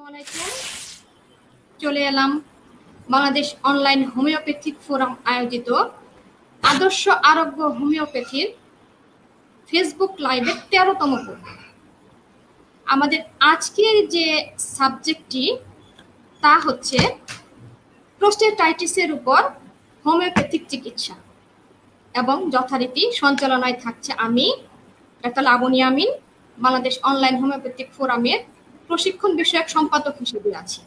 আলাইকুম। চলে এলাম বাংলাদেশ অনলাইন হোমিওপ্যাথিক ফোরাম আয়োজিত আদর্শ আরোগ্য হোমিওপ্যাথির ফেসবুক লাইভের 13তম পর্ব। আমাদের আজকের যে সাবজেক্টটি তা হচ্ছে প্রোস্টেটাইটিসের উপর হোমিওপ্যাথিক চিকিৎসা, এবং যথারীতি সঞ্চালনায় থাকছে আমি ডাক্তার লাবণী আমিন, বাংলাদেশ অনলাইন হোমিওপ্যাথিক ফোরামের প্রশিক্ষণ বিষয়ক সম্পাদক হিসেবে আছি।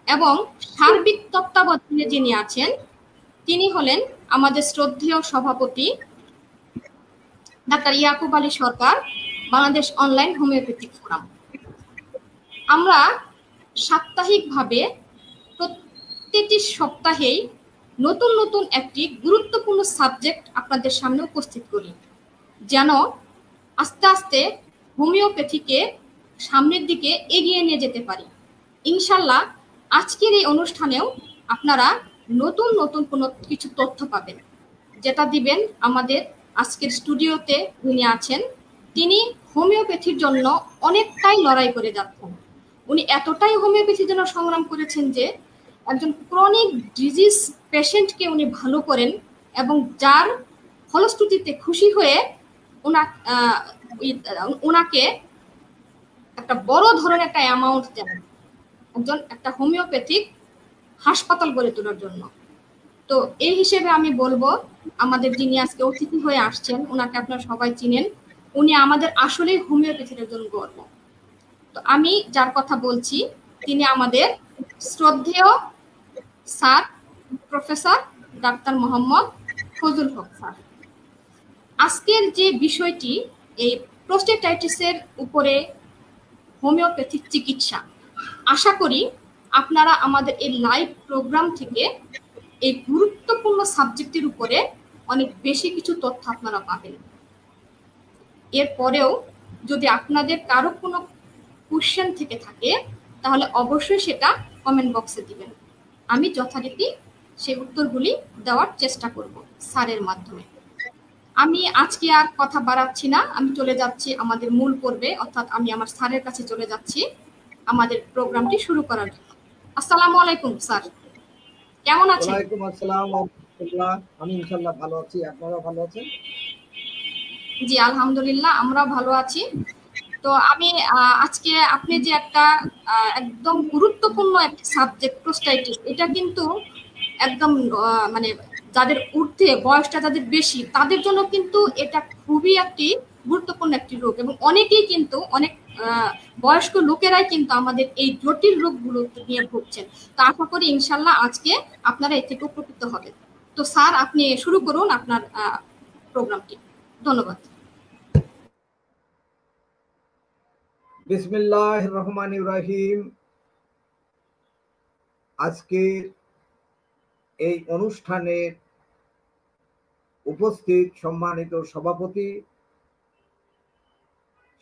এবং সার্বিক তত্ত্বাবধানে যিনি আছেন তিনি হলেন আমাদের শ্রদ্ধেয় সভাপতি ডাক্তার ইয়াকুব আলী সরকার, বাংলাদেশ অনলাইন হোমিওপ্যাথিক ফোরাম। আমরা সাপ্তাহিকভাবে প্রতিটি সপ্তাহেই নতুন নতুন একটি গুরুত্বপূর্ণ সাবজেক্ট আপনাদের সামনে উপস্থিত করি, যেন আস্তে আস্তে হোমিওপ্যাথিকে সামনের দিকে এগিয়ে নিয়ে যেতে পারি। ইনশাল্লাহ আজকের এই অনুষ্ঠানেও আপনারা নতুন নতুন কোনো কিছু তথ্য পাবেন, যেটা দিবেন আমাদের আজকের স্টুডিওতে যিনি আছেন। তিনি হোমিওপ্যাথির জন্য অনেকটাই লড়াই করে যাচ্ছেন। উনি এতটাই হোমিওপ্যাথির জন্য সংগ্রাম করেছেন যে একজন ক্রনিক ডিজিজ পেশেন্টকে উনি ভালো করেন, এবং যার ফলশ্রুতিতে খুশি হয়ে ওনাকে একটা বড় ধরনের একটা অ্যামাউন্ট দেন একটা হোমিওপ্যাথিক হাসপাতাল গড়ে তোলার জন্য। তো এই হিসেবে আমি বলবো, আমাদের যিনি আজকে অতিথি হয়ে আসছেন ওনাকে আপনারা সবাই চিনেন। উনি আমাদের আসলেই হোমিওপ্যাথির একজন গর্ব। তো আমি যার কথা বলছি তিনি আমাদের শ্রদ্ধেয় sir professor doctor Mohammad Fazal Haque sir. আজকের যে বিষয়টি, এই প্রোস্টেটাইটিসের উপরে হোমিওপ্যাথিক চিকিৎসা, আশা করি আপনারা আমাদের এই লাইভ প্রোগ্রাম থেকে এই গুরুত্বপূর্ণ সাবজেক্টের উপরে অনেক বেশি কিছু তথ্য আপনারা পাবেন। এরপরেও যদি আপনাদের কারো কোনো কোশ্চেন থেকে থাকে তাহলে অবশ্যই সেটা কমেন্ট বক্সে দিবেন। আমি যথারীতি সেই উত্তরগুলি দেওয়ার চেষ্টা করব স্যারের মাধ্যমে। আমি আজকে আর কথা বাড়াচ্ছি না, আমি চলে যাচ্ছি আমাদের মূল পর্বে, অর্থাৎ আমি আমার স্যারের কাছে চলে যাচ্ছি আমাদের প্রোগ্রামটি শুরু করার জন্য। আসসালামু আলাইকুম স্যার, কেমন আছেন? ওয়ালাইকুম আসসালাম ওয়া রাহমাতুল্লাহ। আমি ইনশাআল্লাহ ভালো আছি, আপনারা ভালো আছেন? জি আলহামদুলিল্লাহ, আমরাও ভালো আছি। তো আমি আজকে আপনি যে একটা একদম গুরুত্বপূর্ণ একটা সাবজেক্ট প্রোস্টাইটিস, এটা কিন্তু একদম মানে যাদের ঊর্ধ্বে বয়সটা যাদের বেশি তাদের জন্য কিন্তু এটা খুবই একটি গুরুত্বপূর্ণ একটি রোগ, এবং অনেকেই কিন্তু অনেক বয়স্ক লোকেরাই কিন্তু আমাদের এই জটিল রোগগুলো নিয়ে ভুগছেন। তো আশা করি ইনশাল্লাহ আজকে আপনারা এ থেকে উপকৃত হবেন। তো স্যার আপনি শুরু করুন আপনার প্রোগ্রামটি। ধন্যবাদ। বিসমিল্লাহির রহমানির রহিম। আজকে এই অনুষ্ঠানের উপস্থিত সম্মানিত সভাপতি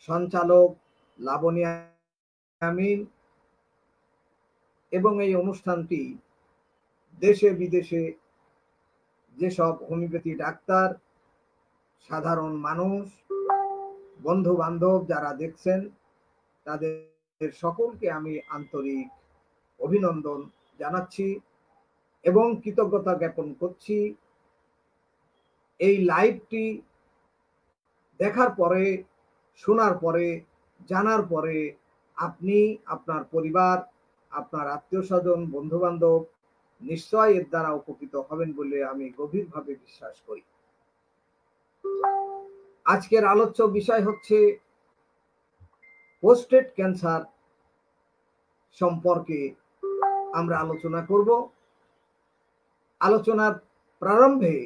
সঞ্চালক লাবণী আমিন, এবং এই অনুষ্ঠানটি দেশে বিদেশে যেসব হোমিওপ্যাথি ডাক্তার, সাধারণ মানুষ, বন্ধু বান্ধব যারা দেখছেন তাদের সকলকে আমি আন্তরিক অভিনন্দন জানাচ্ছি এবং কৃতজ্ঞতা জ্ঞাপন করছি। এই লাইভটি দেখার পরে, শোনার পরে, জানার পরে আপনি, আপনার পরিবার, আপনার আত্মীয় স্বজন, বন্ধু বান্ধব নিশ্চয় এর দ্বারা উপকৃত হবেন বলে আমি গভীরভাবে বিশ্বাস করি। আজকের আলোচ্য বিষয় হচ্ছে প্রোস্টেট ক্যান্সার সম্পর্কে আমরা আলোচনা করব। আলোচনার প্রারম্ভে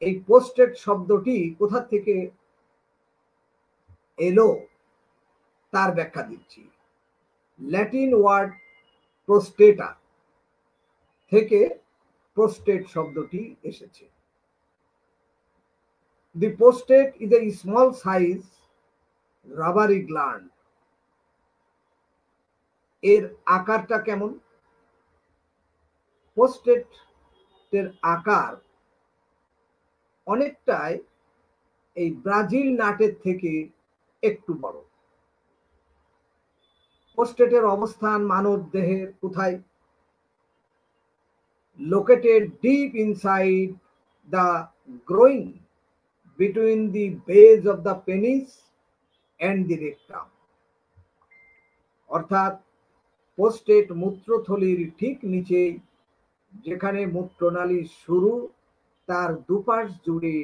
এই প্রোস্টেট শব্দটি কোথা থেকে এলো তার ব্যাখ্যা দিচ্ছি। ল্যাটিন ওয়ার্ড প্রোস্টেটা থেকে প্রোস্টেট শব্দটি এসেছে। The prostate is a small size rubbery gland. এর আকারটা কেমন? প্রোস্টেটের আকার অনেকটাই এই ব্রাজিল নাটের থেকে একটু বড়। প্রোস্টেটের অবস্থান মানব দেহের কোথায়? Located deep inside the groin between the base of the penis and the rectum, অর্থাৎ প্রোস্টেট মূত্রথলির ঠিক নিচেই, যেখানে মূত্রনালী শুরু তার দুপাশ জুড়ে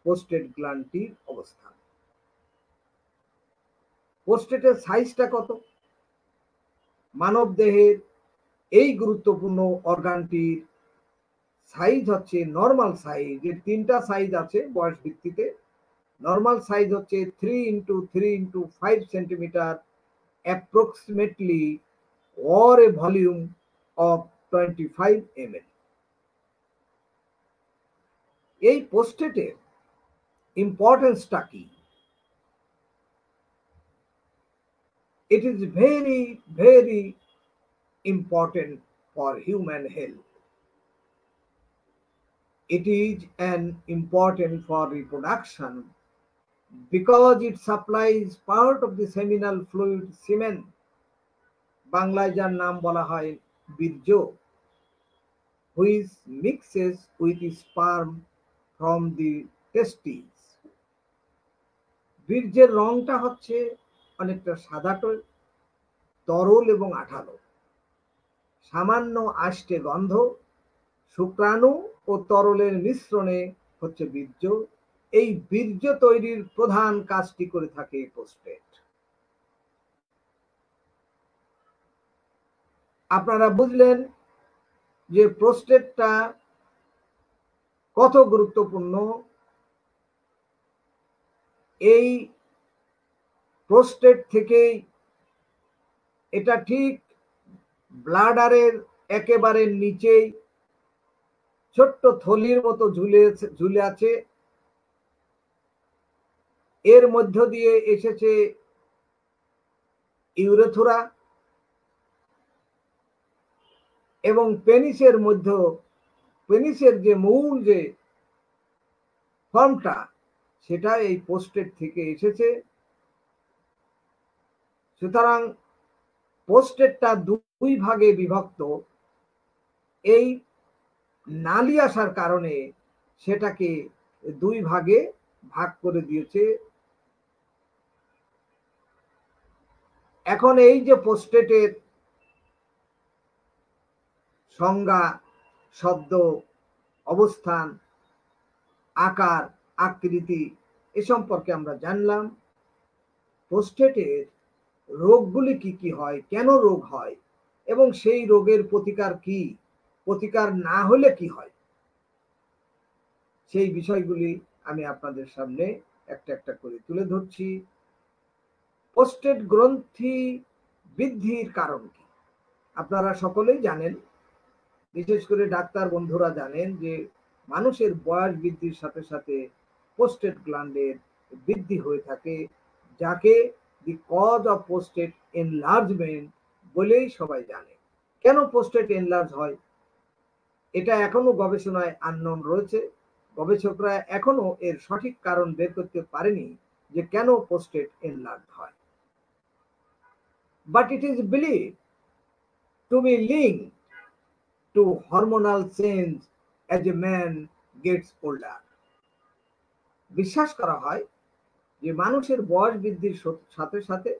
প্রোস্টেট গ্ল্যান্ডটির অবস্থান। প্রোস্টেটের সাইজটা কত? মানব দেহের এই গুরুত্বপূর্ণ অর্গানটির সাইজ হচ্ছে নর্মাল সাইজ। এর তিনটা সাইজ আছে বয়স ভিত্তিতে। নর্মাল সাইজ হচ্ছে 3x3x5 centimetre approximately, or a volume of 25 ml. এই প্রোস্টেটের ইম্পর্টেন্সটা কি? It is very, very important for human health. It is an important for reproduction because it supplies part of the seminal fluid semen, বাংলায় যার নাম বলা হয় বীর্য, which mixes with sperm from the testes. বীর্যের রংটা হচ্ছে অনেকটা সাদাটে, তরল এবং আঠালো, সামান্য আষ্টে গন্ধ, শুক্রাণু ও তরলের মিশ্রণে হচ্ছে বীর্য। এই বীর্য তৈরির প্রধান কাজটি করে থাকে প্রোস্টেট। আপনারা বুঝলেন যে প্রোস্টেটটা কত গুরুত্বপূর্ণ। এই প্রোস্টেট থেকেই এটা ঠিক ব্লাডারের একেবারে নিচেই ছোট্ট থলির মতো ঝুলে আছে। এর মধ্য দিয়ে এসেছে ইউরেথ্রা এবং পেনিসের যে মূল যে ফর্মটা, সেটা এই প্রোস্টেট থেকে এসেছে। সুতরাং প্রোস্টেটটা দুই ভাগে বিভক্ত। এই নালী আসার কারণে সেটাকে দুই ভাগে ভাগ করে দিয়েছে। এখন এই যে প্রোস্টেটের সংজ্ঞা, শব্দ, অবস্থান, আকার, আকৃতি এ সম্পর্কে আমরা জানলাম। প্রোস্টেটের রোগগুলি কি কি হয়, কেন রোগ হয় এবং সেই রোগের প্রতিকার কি, প্রতিকার না হলে কি হয়, সেই বিষয়গুলি আমি আপনাদের সামনে একটা একটা করে তুলে ধরছি। প্রোস্টেট গ্রন্থি বৃদ্ধির কারণ কি? আপনারা সকলেই জানেন, বিশেষ করে ডাক্তার বন্ধুরা জানেন যে মানুষের বয়স বৃদ্ধির সাথে সাথে প্রোস্টেট গ্ল্যান্ডের বৃদ্ধি হয়ে থাকে, যাকে the cause of prostate enlargement বলেই সবাই জানে। কেন প্রোস্টেট এনলার্জ হয় এটা এখনো গবেষণায় আননোন রয়েছে। গবেষকরা এখনো এর সঠিক কারণ বের করতে পারেনি যে কেন প্রোস্টেট এনলার্জ হয়। But it is believed to be linked to hormonal change as a man gets older. বিশ্বাস করা হয় যে মানুষের বয়স বৃদ্ধির সাথে সাথে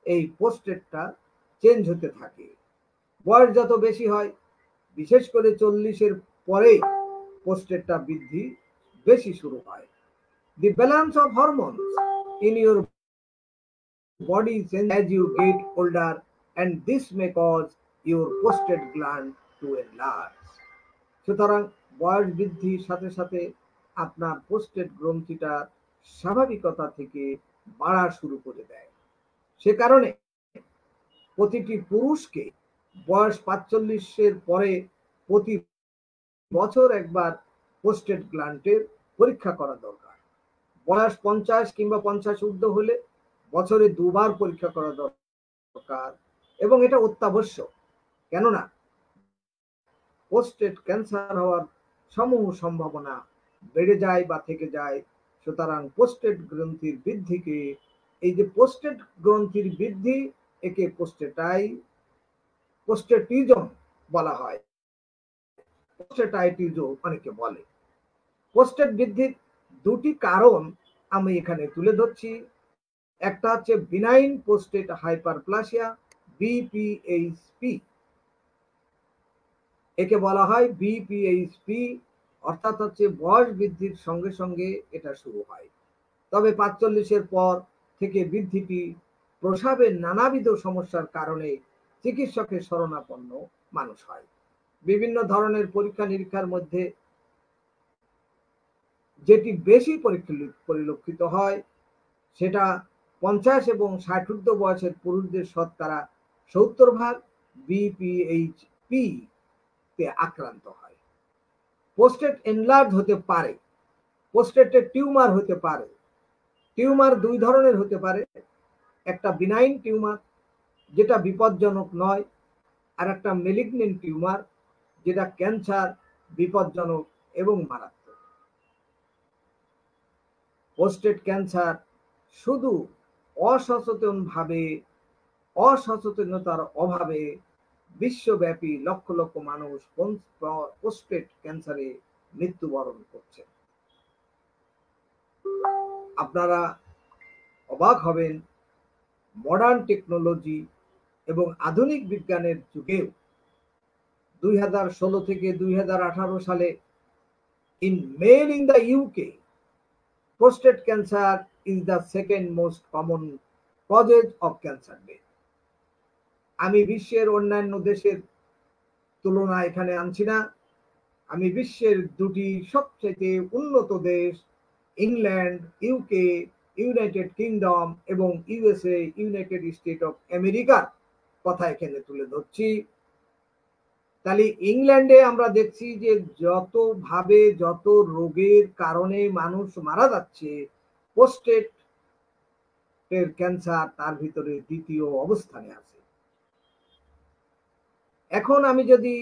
এই প্রোস্টেটটা চেঞ্জ হতে থাকে। বয়স যত বেশি হয়, বিশেষ করে 40-এর পরে প্রোস্টেটটা বৃদ্ধি বেশি শুরু হয়। The balance of hormones in your body changes as you get older, and this may cause your prostate gland to enlarge. সুতরাং বয়স বৃদ্ধির সাথে সাথে আপনার প্রোস্টেট গ্রন্থিটা স্বাভাবিকতা থেকে বাড়া শুরু করে দেয়। সে কারণে প্রতিটি পুরুষকে বয়স 45-এর পরে প্রতি বছর একবার প্রোস্টেট গ্ল্যান্ডের পরীক্ষা করা দরকার। বয়স 50 কিংবা 50 ঊর্ধ্ব হলে বছরে 2 বার পরীক্ষা করা দরকার, এবং এটা অত্যাবশ্যক। কেননা প্রোস্টেট ক্যান্সার হওয়ার সমূহ সম্ভাবনা বেড়ে যায় বা থেকে যায়। সুতরাং প্রোস্টেট গ্রন্থির বৃদ্ধিকে, এই যে প্রোস্টেট গ্রন্থির বৃদ্ধি একে পোস্টেটিজম বলা হয়, পোস্টেটাইটিজও অনেকে বলে। পোস্টেট বৃদ্ধির দুটি কারণ আমি এখানে তুলে ধরছি। একটা হচ্ছে বিনাইন পোস্টেট হাইপারপ্লাসিয়া, বিপিএইচপি। একে বলা হয় বিপিএইচপি, অর্থাৎ হচ্ছে বয়স বৃদ্ধির সঙ্গে সঙ্গে এটা শুরু হয়। তবে 45-এর পর থেকে বৃদ্ধিটি প্রস্রাবের নানাবিধ সমস্যার কারণে চিকিৎসকের শরণাপন্ন মানুষ হয়। বিভিন্ন ধরনের পরীক্ষা নিরীক্ষার মধ্যে যেটি বেশি পরিলক্ষিত হয় সেটা 50 এবং 60 ঊর্ধ্ব বয়সের পুরুষদের শতকরা 70% বিপিএইচপি তে আক্রান্ত হয়। পোস্টেট এনলার্জ হতে পারে, পোস্টেটে টিউমার হতে পারে। টিউমার দুই ধরনের হতে পারে, একটা বিনাইন টিউমার যেটা বিপজ্জনক নয়, আর একটা মেলিগনেন্ট টিউমার যেটা ক্যান্সার, বিপজ্জনক এবং মারাত্মক। পোস্টেট ক্যান্সার শুধু অসচেতনতার অভাবে বিশ্বব্যাপী লক্ষ লক্ষ মানুষ পোস্টেট ক্যান্সারে মৃত্যুবরণ করছে। আপনারা অবাক হবেন, মডার্ন টেকনোলজি এবং আধুনিক বিজ্ঞানের যুগেও 2016 থেকে 2018 সালে in male in the UK, prostate cancer is the second most common causes of cancer death. আমি বিশ্বের অন্যান্য দেশের তুলনা এখানে আনছি না, আমি বিশ্বের দুটি সবচেয়ে উন্নত দেশ ইংল্যান্ড, ইউকে, ইউনাইটেড কিংডম এবং ইউএসএ, ইউনাইটেড স্টেট অফ আমেরিকার কথা এখানে তুলে ধরছি। তাহলে ইংল্যান্ডে আমরা দেখছি যে যত রোগের কারণে মানুষ মারা যাচ্ছে, পোস্টেট ক্যান্সার তার ভিতরে দ্বিতীয় অবস্থানে আছে। এখন আমি যদি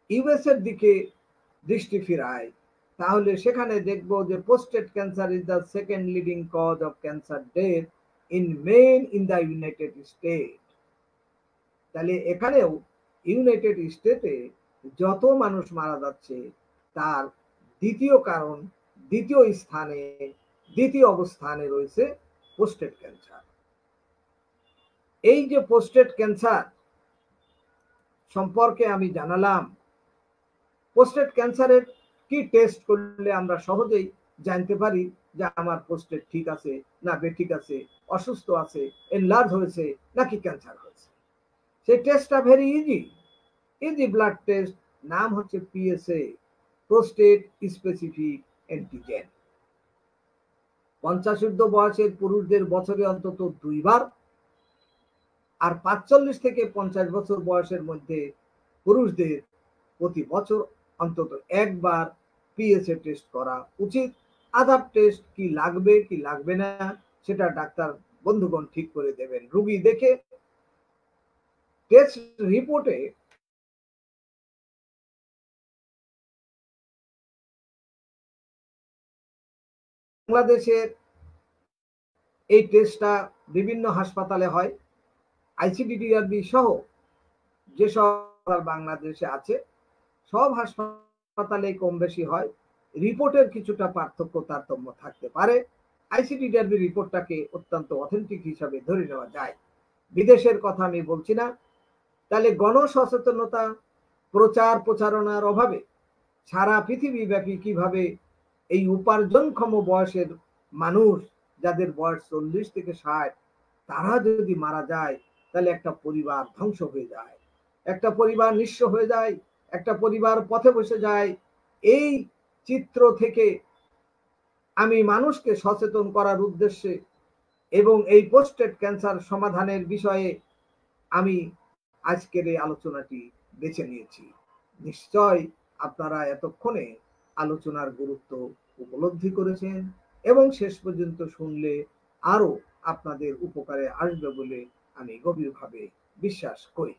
ইউএস এর দিকে দৃষ্টি ফিরাই, তাহলে সেখানে দেখব যে prostate cancer is the second leading cause of cancer death in men in the United State. তাহলে এখানেও ইউনাইটেড স্টেটে যত মানুষ মারা যাচ্ছে তার দ্বিতীয় অবস্থানে রয়েছে পোস্টেট ক্যান্সার। এই যে পোস্টেট ক্যান্সার সম্পর্কে আমি জানালাম, পোস্টেট ক্যান্সারের কি টেস্ট করলে আমরা সহজেই জানতে পারি যে আমার পোস্টেট ঠিক আছে না বেঠিক আছে, অসুস্থ আছে, এনলার্জ হয়েছে নাকি ক্যান্সার হয়েছে। সেই টেস্টটা ভেরি ইজি ব্লাড টেস্ট, নাম হচ্ছে পিএসএ, প্রোস্টেট স্পেসিফিক অ্যান্টিজেন। 50 ঊর্ধ্ব বয়সের পুরুষদের বছরে অন্তত 2 বার, আর 45 থেকে 50 বছর বয়সের মধ্যে পুরুষদের প্রতি বছর অন্তত 1 বার পিএসএ টেস্ট করা উচিত। আদার টেস্ট কি লাগবে কি লাগবে না সেটা ডাক্তার বন্ধুগণ ঠিক করে দেবেন রোগী দেখে। টেস্ট রিপোর্টে বাংলাদেশের এই টেস্টটা বিভিন্ন হাসপাতালে হয়, আইসিডিডিআরবি সহ যেসব বাংলাদেশে আছে সব হাসপাতালে কম বেশি হয়। রিপোর্টের কিছুটা পার্থক্য তারতম্য থাকতে পারে। আইসিডিডিআরবি রিপোর্টটাকে অত্যন্ত অথেন্টিক হিসাবে ধরে নেওয়া যায়, বিদেশের কথা আমি বলছি না। তাহলে গণসচেতনতা, প্রচারণার অভাবে সারা পৃথিবীব্যাপী কিভাবে এই উপার্জনক্ষম বয়সের মানুষ, যাদের বয়স 40 থেকে 60, তারা যদি মারা যায় তাহলে একটা পরিবার ধ্বংস হয়ে যায়, একটা পরিবার নিঃস্ব হয়ে যায়, একটা পরিবার পথে বসে যায়। এই চিত্র থেকে আমি মানুষকে সচেতন করার উদ্দেশ্যে এবং এই পোস্টেট ক্যান্সার সমাধানের বিষয়ে আমি আজকের এই আলোচনাটি বেছে নিয়েছি। নিশ্চয় আপনারা এতক্ষণে আলোচনার গুরুত্ব উপলব্ধি করেছেন এবং শেষ পর্যন্ত শুনলে আরো আপনাদের উপকারে আসবে বলে আমি গভীরভাবে বিশ্বাস করি।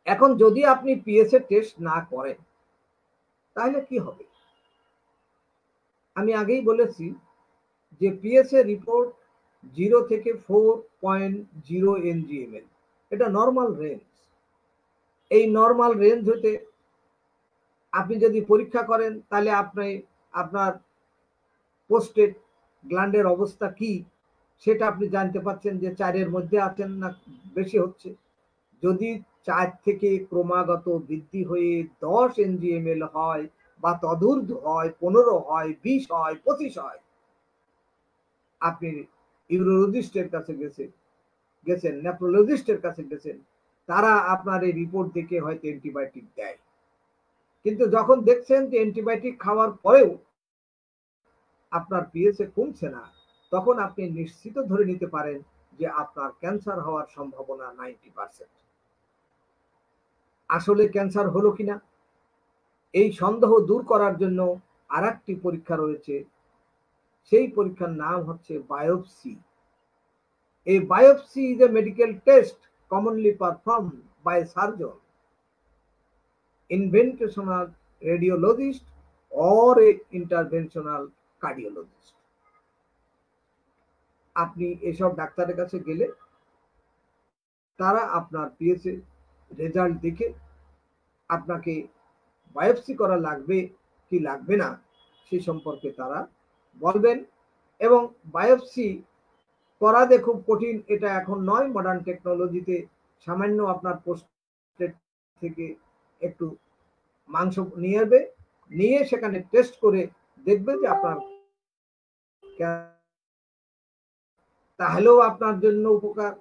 এখন যদি আপনি পিএসএ টেস্ট না করেন তাহলে কি হবে? আমি আগেই বলেছি যে পিএসএ রিপোর্ট 0 থেকে 4.0 NgmL, এটা নর্মাল রেঞ্জ। এই নর্মাল রেঞ্জ হতে আপনি যদি পরীক্ষা করেন তাহলে আপনি আপনার প্রোস্টেট গ্ল্যান্ডের অবস্থা কি সেটা আপনি জানতে পারছেন যে 4-এর মধ্যে আছেন না বেশি হচ্ছে। যদি 4 থেকে ক্রমাগত বৃদ্ধি হয়ে 10 NgmL হয় বা তদূর্ধ্ব হয়, 15 হয়, 20 হয়, 25 হয়, আপনি ইউরোলজিস্টের কাছে গেছেন, নেফ্রোলজিস্টের কাছে গেছেন, তারা আপনার এই রিপোর্ট দেখে হয়তো অ্যান্টিবায়োটিক দেয়। কিন্তু যখন দেখছেন যে অ্যান্টিবায়োটিক খাওয়ার পরেও আপনার পিএসএ কমছে না, তখন আপনি নিশ্চিত ধরে নিতে পারেন যে আপনার ক্যান্সার হওয়ার সম্ভাবনা 90%। আসলে ক্যান্সার হলো কিনা এই সন্দেহ দূর করার জন্য আরেকটি পরীক্ষা রয়েছে। সেই পরীক্ষার নাম হচ্ছে biopsy. A biopsy is a medical test commonly performed by a surgeon, interventional radiologist, or a interventional cardiologist. আপনি এসব ডাক্তারের কাছে গেলে তারা আপনার পিএসএ রেজাল্ট দেখে আপনাকে বায়োপসি করা লাগবে কি লাগবে না সে সম্পর্কে তারা বলবেন। এবং বায়োপসি করা যে খুব কঠিন এটা এখন নয়, মডার্ন টেকনোলজিতে সামান্য আপনার প্রোস্টেট থেকে একটু মাংস নিয়ে আসবে, নিয়ে সেখানে টেস্ট করে দেখবে যে আপনার, তাহলেও আপনার জন্য উপকার।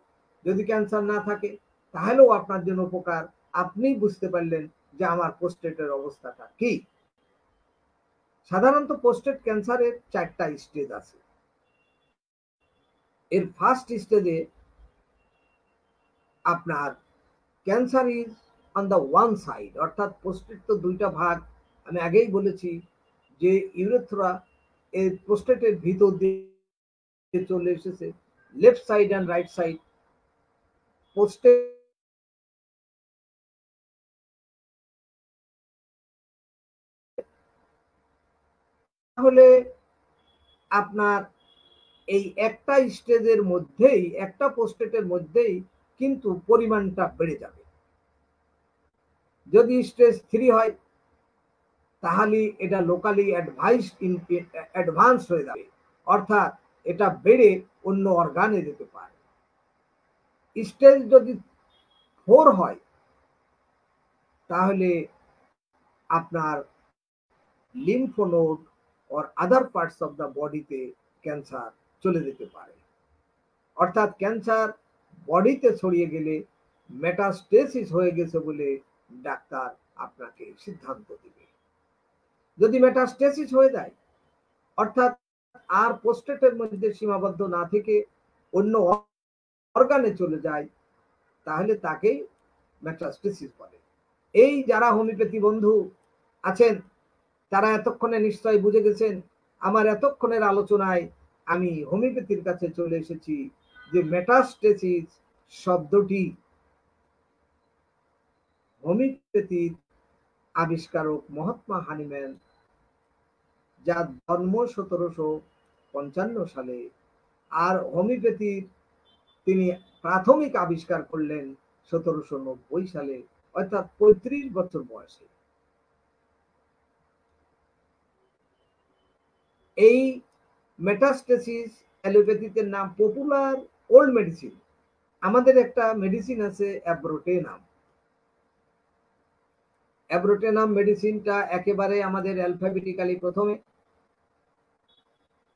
যদি ক্যান্সার না থাকে তাহলেও আপনার জন্য উপকার, আপনি বুঝতে পারলেন যে আমার প্রোস্টেটের অবস্থাটা কি। সাধারণত প্রোস্টেট ক্যান্সারের 4টা স্টেজ আছে। এর ফার্স্ট স্টেজে আপনার cancer is on the one side, অর্থাৎ প্রোস্টেট তো 2টা ভাগ, আমি আগেই বলেছি যে ইউরেথ্রা এই প্রোস্টেটের ভিতর দিয়ে চলে এসেছে, left side and right side. Prostate তাহলে আপনার এই একটা স্টেজের মধ্যেই, একটা প্রোস্টেটের মধ্যেই কিন্তু পরিমাণটা বেড়ে যাবে। যদি স্টেজ 3 হয় তাহলে এটা লোকালি অ্যাডভান্স হয়ে যাবে, অর্থাৎ এটা বেড়ে অন্য অর্গানে যেতে পারে। স্টেজ যদি 4 হয় তাহলে আপনার lymph node or other parts of the বডিতে ক্যান্সার চলে যেতে পারে, অর্থাৎ ক্যান্সার বডিতে ছড়িয়ে গেলে মেটাস্টেসিস হয়ে গেছে বলে ডাক্তার আপনাকে সিদ্ধান্ত দেবে। যদি মেটাস্টেসিস হয়ে যায়, অর্থাৎ আর প্রোস্টেটের মধ্যে সীমাবদ্ধ না থেকে অন্য অর্গানে চলে যায়, তাহলে তাকেই মেটাস্টেসিস বলে। এই যারা হোমিওপ্যাথি বন্ধু আছেন তারা এতক্ষণে নিশ্চয়ই বুঝে গেছেন আমার এতক্ষণের আলোচনায় আমি হোমিওপ্যাথির কাছে চলে এসেছি যে মেটাস্টেসিস শব্দটি হোমিওপ্যাথির আবিষ্কারক মহাত্মা হানিম্যান, যার জন্ম 1755 সালে, আর হোমিওপ্যাথির তিনি প্রাথমিক আবিষ্কার করলেন 1790 সালে, অর্থাৎ 35 বছর বয়সে। এই মেটাস্টেসিস অ্যালোপ্যাথিতে নাম পপুলার ওল্ড মেডিসিন। আমাদের একটা মেডিসিন আছে অ্যাব্রোটেনাম। অ্যাব্রোটেনাম মেডিসিনটা একেবারে আমাদের অ্যালফাবেটিক্যালি প্রথমে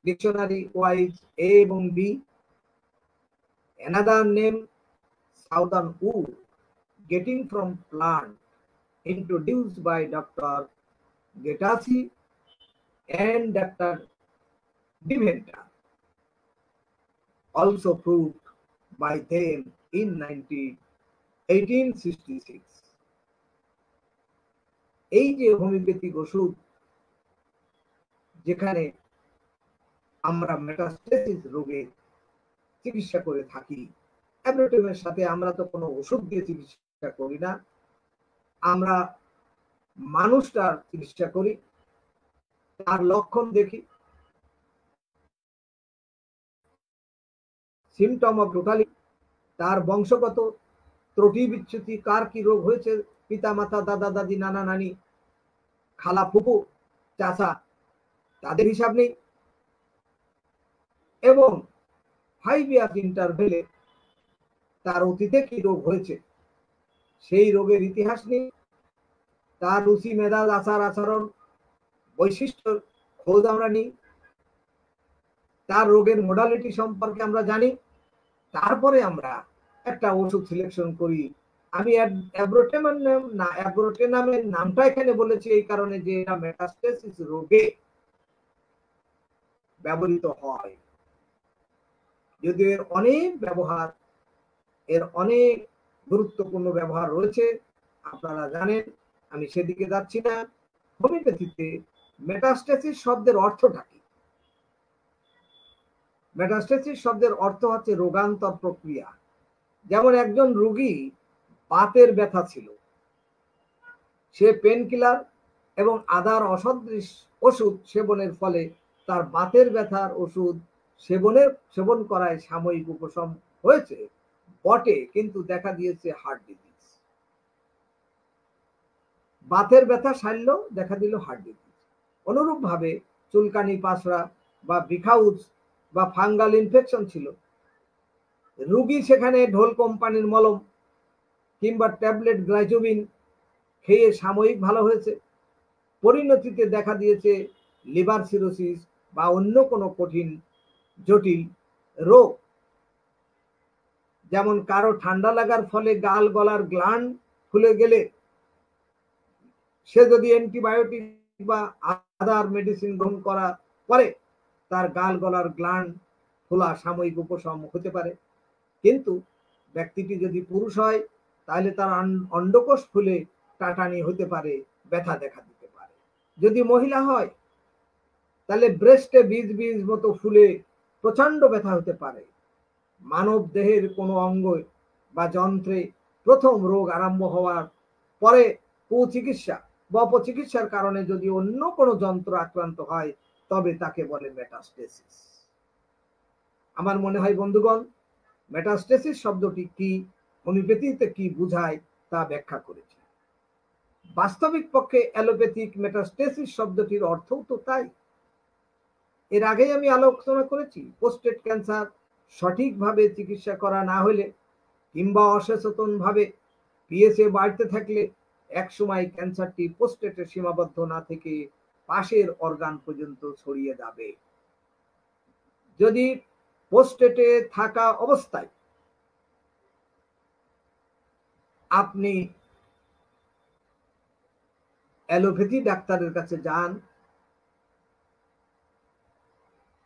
ডিকশনারি ওয়াইজ এ এবং B. Another name southern wood, getting from plant, introduced by Dr. Getasi and Dr. Diventa, also proved by them in 1866. এই যে হোমিওপ্যাথিক ওষুধ যেখানে আমরা মেটাস্টেসিস রোগে চিকিৎসা করে থাকি, অ্যাব্রোটেমের সাথে আমরা তো কোনো ওষুধ দিয়ে চিকিৎসা করি না, আমরা মানুষটার চিকিৎসা করি, তার লক্ষণ দেখি, সিমটম অফ টোটালিটি, তার বংশগত ত্রুটি বিচ্যুতি, কার কি রোগ হয়েছে, পিতা মাতা, দাদা দাদি, নানা নানি, খালা ফুপু, চাচা, তাদের হিসাব নেই। এবং 5 ইয়ার্স ইন্টারভেলে তার অতীতে কি রোগ হয়েছে সেই রোগের ইতিহাস নেই, তার রুচি মেজাজ আচার আচরণ বৈশিষ্ট্য খোঁজ আমরা নিই, তার রোগের মডালিটি সম্পর্কে আমরা জানি, তারপরে আমরা একটা ওষুধ সিলেকশন করি। আমি অ্যাব্রোটেনামের নামটা এখানে বলেছি এই কারণে যে এটা মেটাস্টেসিস রোগে ব্যবহৃত হয়। যদিও এর অনেক ব্যবহার, এর অনেক গুরুত্বপূর্ণ ব্যবহার রয়েছে, আপনারা জানেন, আমি সেদিকে যাচ্ছি না। হোমিওপ্যাথিতে মেটাস্টেসিস শব্দের অর্থটা কি? মেটাস্টেসিস শব্দের অর্থ হচ্ছে রোগান্তর প্রক্রিয়া। যেমন একজন রোগী বাতের ব্যথা ছিল, সে পেনকিলার এবং আদার অসদৃশ ওষুধ সেবনের ফলে তার বাতের ব্যথার ওষুধ সেবন করায় সাময়িক উপশম হয়েছে বটে, কিন্তু দেখা দিয়েছে হার্ট ডিজিজ। বাতের ব্যথা সারল, দেখা দিল হার্ট ডিজিজ। অনুরূপ ভাবে চুলকানি, পাশরা বা বিখাউজ বা ফাঙ্গাল ইনফেকশন ছিল, রোগী সেখানে ঢোল কোম্পানির মলম কিংবা ট্যাবলেট গ্লাইজোবিন খেয়ে সাময়িক ভালো হয়েছে, পরিণতিতে দেখা দিয়েছে লিভার সিরোসিস বা অন্য কোনো কঠিন জটিল রোগ। যেমন কারো ঠান্ডা লাগার ফলে গাল গলার গ্ল্যান্ড ফুলে গেলে সে যদি অ্যান্টিবায়োটিক বা আদার মেডিসিন গ্রহণ করা পরে তার গাল গলার গ্ল্যান্ড ফোলা সাময়িক উপশম হতে পারে। কিন্তু ব্যক্তিটি যদি পুরুষ হয় তাহলে তার অন্ডকোষ ফুলে টাটানি হতে পারে, ব্যথা দেখা দিতে পারে। যদি মহিলা হয় তাহলে ব্রেস্টে বীজ বীজ মতো ফুলে প্রচন্ড ব্যথা হতে পারে। মানব দেহের কোনো অঙ্গ বা যন্ত্রে প্রথম রোগ আরম্ভ হওয়ার পরে কুচিকিৎসা বা অপচিকিৎসার কারণে যদি অন্য কোনো যন্ত্র আক্রান্ত হয় তবে তাকে বলে মেটাস্টেসিস। আমার মনে হয় বন্ধুগণ, মেটাস্টেসিস শব্দটি কি, হোমিওপ্যাথিতে কি বোঝায় তা ব্যাখ্যা করেছি। বাস্তবিক পক্ষে অ্যালোপ্যাথিক মেটাস্টেসিস শব্দটির অর্থও তো তাই। এর আগেই আমি আলোচনা করেছি, প্রোস্টেট ক্যান্সার সঠিকভাবে চিকিৎসা করা না হলে কিংবা অসচেতন ভাবে পিএসএ বাড়তে থাকলে একসময় ক্যান্সারটি প্রোস্টেটে সীমাবদ্ধ না থেকে পাশের অর্গান পর্যন্ত ছড়িয়ে যাবে। যদি প্রোস্টেটে থাকা অবস্থায় আপনি অ্যালোপ্যাথি ডাক্তারের কাছে যান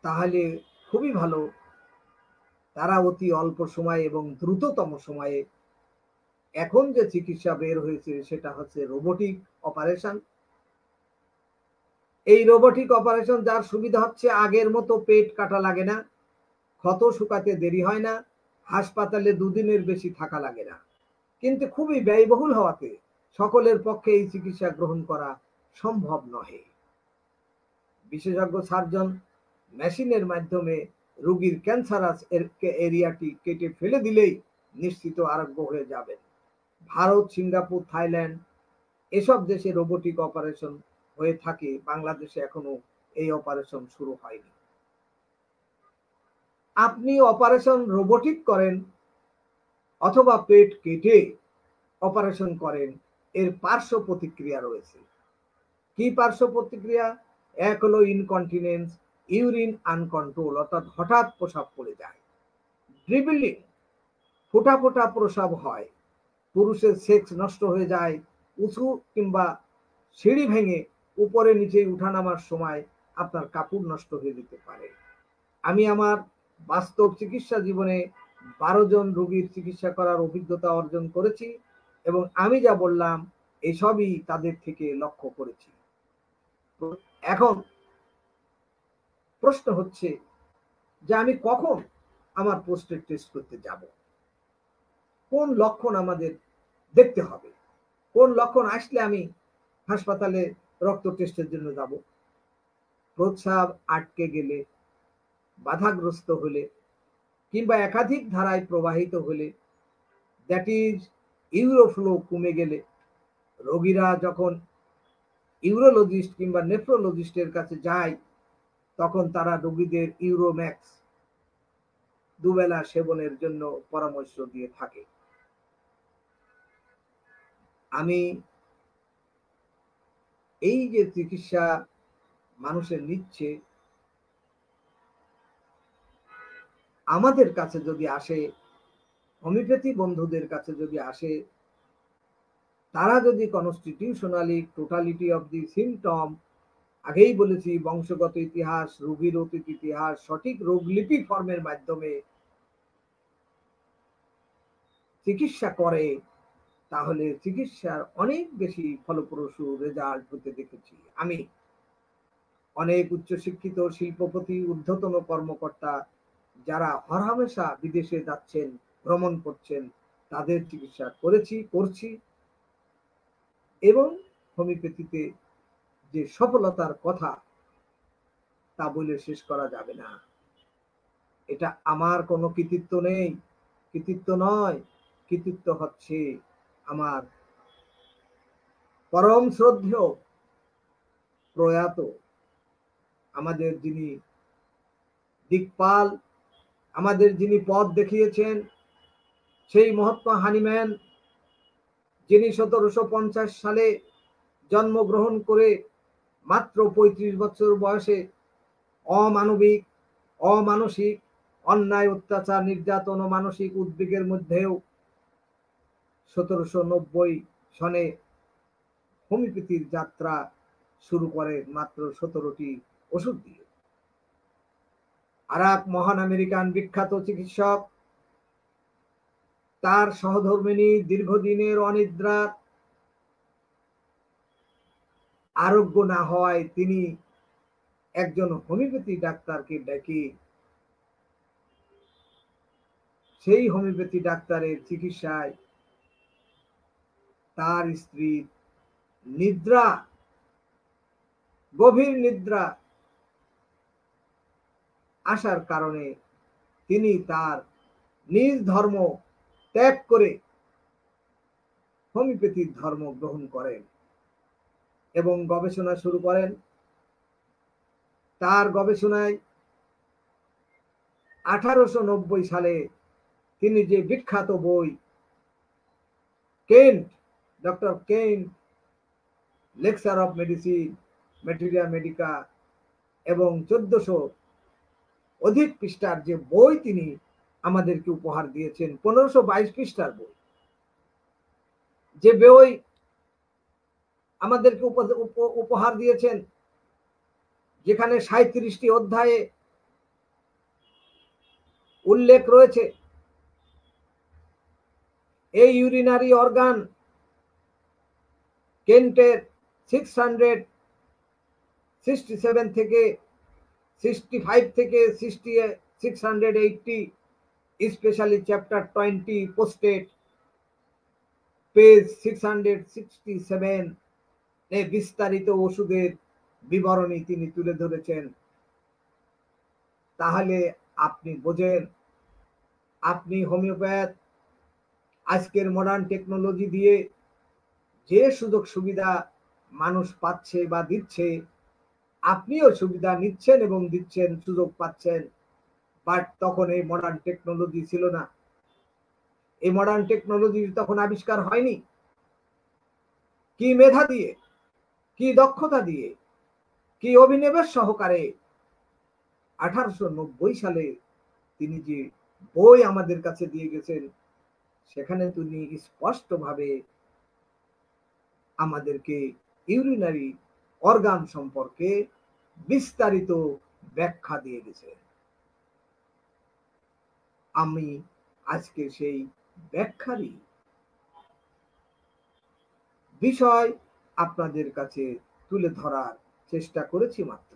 তাহলে খুবই ভালো, তারা অতি অল্প সময়ে এবং দ্রুততম সময়ে এখন যে চিকিৎসা বের হয়েছে সেটা হচ্ছে রোবোটিক অপারেশন। এই রোবোটিক অপারেশন যার সুবিধা হচ্ছে আগের মতো পেট কাটা লাগে না, ক্ষত শুকাতে দেরি হয় না, হাসপাতালে 2 দিনের বেশি থাকা লাগে না, কিন্তু খুবই ব্যয়বহুল হওয়াতে সকলের পক্ষে এই চিকিৎসা গ্রহণ করা সম্ভব নহে। বিশেষজ্ঞ সার্জন মেশিনের মাধ্যমে রোগীর ক্যান্সারাস এরিয়াটি কেটে ফেলে দিলেই নিশ্চিত আরোগ্য হয়ে যাবেন। ভারত, সিঙ্গাপুর, থাইল্যান্ড এসব দেশে রোবোটিক অপারেশন হয়ে থাকে, বাংলাদেশে এখনো এই অপারেশন শুরু হয়নি। আপনি অপারেশন রোবোটিক করেন অথবা পেট কেটে অপারেশন করেন, এর পার্শ্ব প্রতিক্রিয়া রয়েছে। কি পার্শ্ব প্রতিক্রিয়া? এক হলো ইনকন্টিনেন্স, ইউরিন আনকন্ট্রোল, অর্থাৎ হঠাৎ প্রস্রাব পড়ে যায়। ড্রিবলিং, ফোঁটা ফোঁটা প্রস্রাব হয়। পুরুষের সেক্স নষ্ট হয়ে যায়। উঁচু কিংবা সিঁড়ি ভেঙে উপরে নিচে উঠানামার সময় আপনার কাপড় নষ্ট হয়ে যেতে পারে। আমি আমার বাস্তব চিকিৎসা জীবনে 12 জন রোগীর চিকিৎসা করার অভিজ্ঞতা অর্জন করেছি এবং আমি যা বললাম এসবই তাদের থেকে লক্ষ্য করেছি। এখন প্রশ্ন হচ্ছে যে আমি কখন আমার প্রোস্টেট টেস্ট করতে যাব, কোন লক্ষণ আমাদের দেখতে হবে, কোন লক্ষণ আসলে আমি হাসপাতালে রক্ত টেস্টের জন্য যাব। প্রস্রাব আটকে গেলে, বাধাগ্রস্ত হলে, কিংবা একাধিক ধারায় প্রবাহিত হলে, দ্যাট ইজ ইউরোফ্লো কমে গেলে, রোগীরা যখন ইউরোলজিস্ট কিংবা নেফ্রোলজিস্টের কাছে যায়, তখন তারা রোগীদের ইউরোম্যাক্স দুবেলা সেবনের জন্য পরামর্শ দিয়ে থাকে। আমি এই যে চিকিৎসা মানুষের নিচ্ছে, আমাদের কাছে যদি আসে, হোমিওপ্যাথি বন্ধুদের কাছে যদি আসে, তারা যদি constitutionally totality of the symptom, আগেই বলেছি বংশগত ইতিহাস, রোগীর অতীত ইতিহাস, সঠিক রোগলিপি ফর্মের মাধ্যমে চিকিৎসা করে, তাহলে চিকিৎসার অনেক বেশি ফলপ্রসূ রেজাল্ট হতে দেখেছি আমি। অনেক উচ্চশিক্ষিত শিল্পপতি, ঊর্ধ্বতন কর্মকর্তা যারা হরহামেশা বিদেশে যাচ্ছেন, ভ্রমণ করছেন, তাদের চিকিৎসা করেছি, করছি। এবং হোমিওপ্যাথিতে যে সফলতার কথা, তা বলে শেষ করা যাবে না। এটা আমার কোনো কৃতিত্ব নেই, কৃতিত্ব নয়, কৃতিত্ব হচ্ছে আমার পরম শ্রদ্ধেয় প্রয়াত আমাদের যিনি দিকপাল, আমাদের যিনি পথ দেখিয়েছেন, সেই মহাত্মা হানিম্যান, যিনি 1750 সালে জন্মগ্রহণ করে মাত্র 35 বছর বয়সে অমানবিক, অমানসিক, অন্যায়, অত্যাচার, নির্যাতন ও মানসিক উদ্বেগের মধ্যেও 1790 সনে হোমিওপ্যাথির যাত্রা শুরু করে মাত্র 17টি ওষুধ দিয়ে। আর এক মহান আমেরিকান বিখ্যাত চিকিৎসক, তার সহধর্মিণী দীর্ঘদিনের অনিদ্রা আরোগ্য না হওয়ায় তিনি একজন হোমিওপ্যাথি ডাক্তারকে ডেকে সেই হোমিওপ্যাথি ডাক্তারের চিকিৎসায় তার স্ত্রীর নিদ্রা, গভীর নিদ্রা আসার কারণে তিনি তার নিজ ধর্ম ত্যাগ করে হোমিওপ্যাথির ধর্ম গ্রহণ করেন এবং গবেষণা শুরু করেন। তার গবেষণায় 1890 সালে তিনি যে বিখ্যাত বই Kent, doctor Kent lecture of medicine, materia medica, এবং 1400 অধিক পৃষ্ঠার যে বই তিনি আমাদেরকে উপহার দিয়েছেন, 1522 পৃষ্ঠার বই, যে বই আমাদেরকে উপহার দিয়েছেন, যেখানে 37টি অধ্যায়ে উল্লেখ রয়েছে এই ইউরিনারি অর্গান কেন্টের 667 থেকে 65 থেকে 680, স্পেশালি চ্যাপ্টার 20 পোস্টেড পেজ 667 এ বিস্তারিত ওষুধের বিবরণী তিনি তুলে ধরেছেন। তাহলে আপনি বোঝেন, আপনি হোমিওপ্যাথ, আজকের মডার্ন টেকনোলজি দিয়ে যে সুযোগ সুবিধা মানুষ পাচ্ছে বা দিচ্ছে, আপনিও সুবিধা নিচ্ছেন এবং দিচ্ছেন, সুযোগ পাচ্ছেন। বাট তখন এই মডার্ন টেকনোলজি ছিল না, এই মডার্ন টেকনোলজি তখন আবিষ্কার হয়নি। কি মেধা দিয়ে, কি দক্ষতা দিয়ে, কি অভিনিবেশ সহকারে 1890 সালে তিনি যে বই আমাদের কাছে দিয়ে গেছেন, সেখানে তিনি স্পষ্টভাবে আমাদেরকে ইউরিনারি অর্গান সম্পর্কে বিস্তারিত ব্যাখ্যা দিয়ে গেছে। আমি আজকে সেই ব্যাখ্যারই বিষয় আপনাদের কাছে তুলে ধরার চেষ্টা করেছি মাত্র।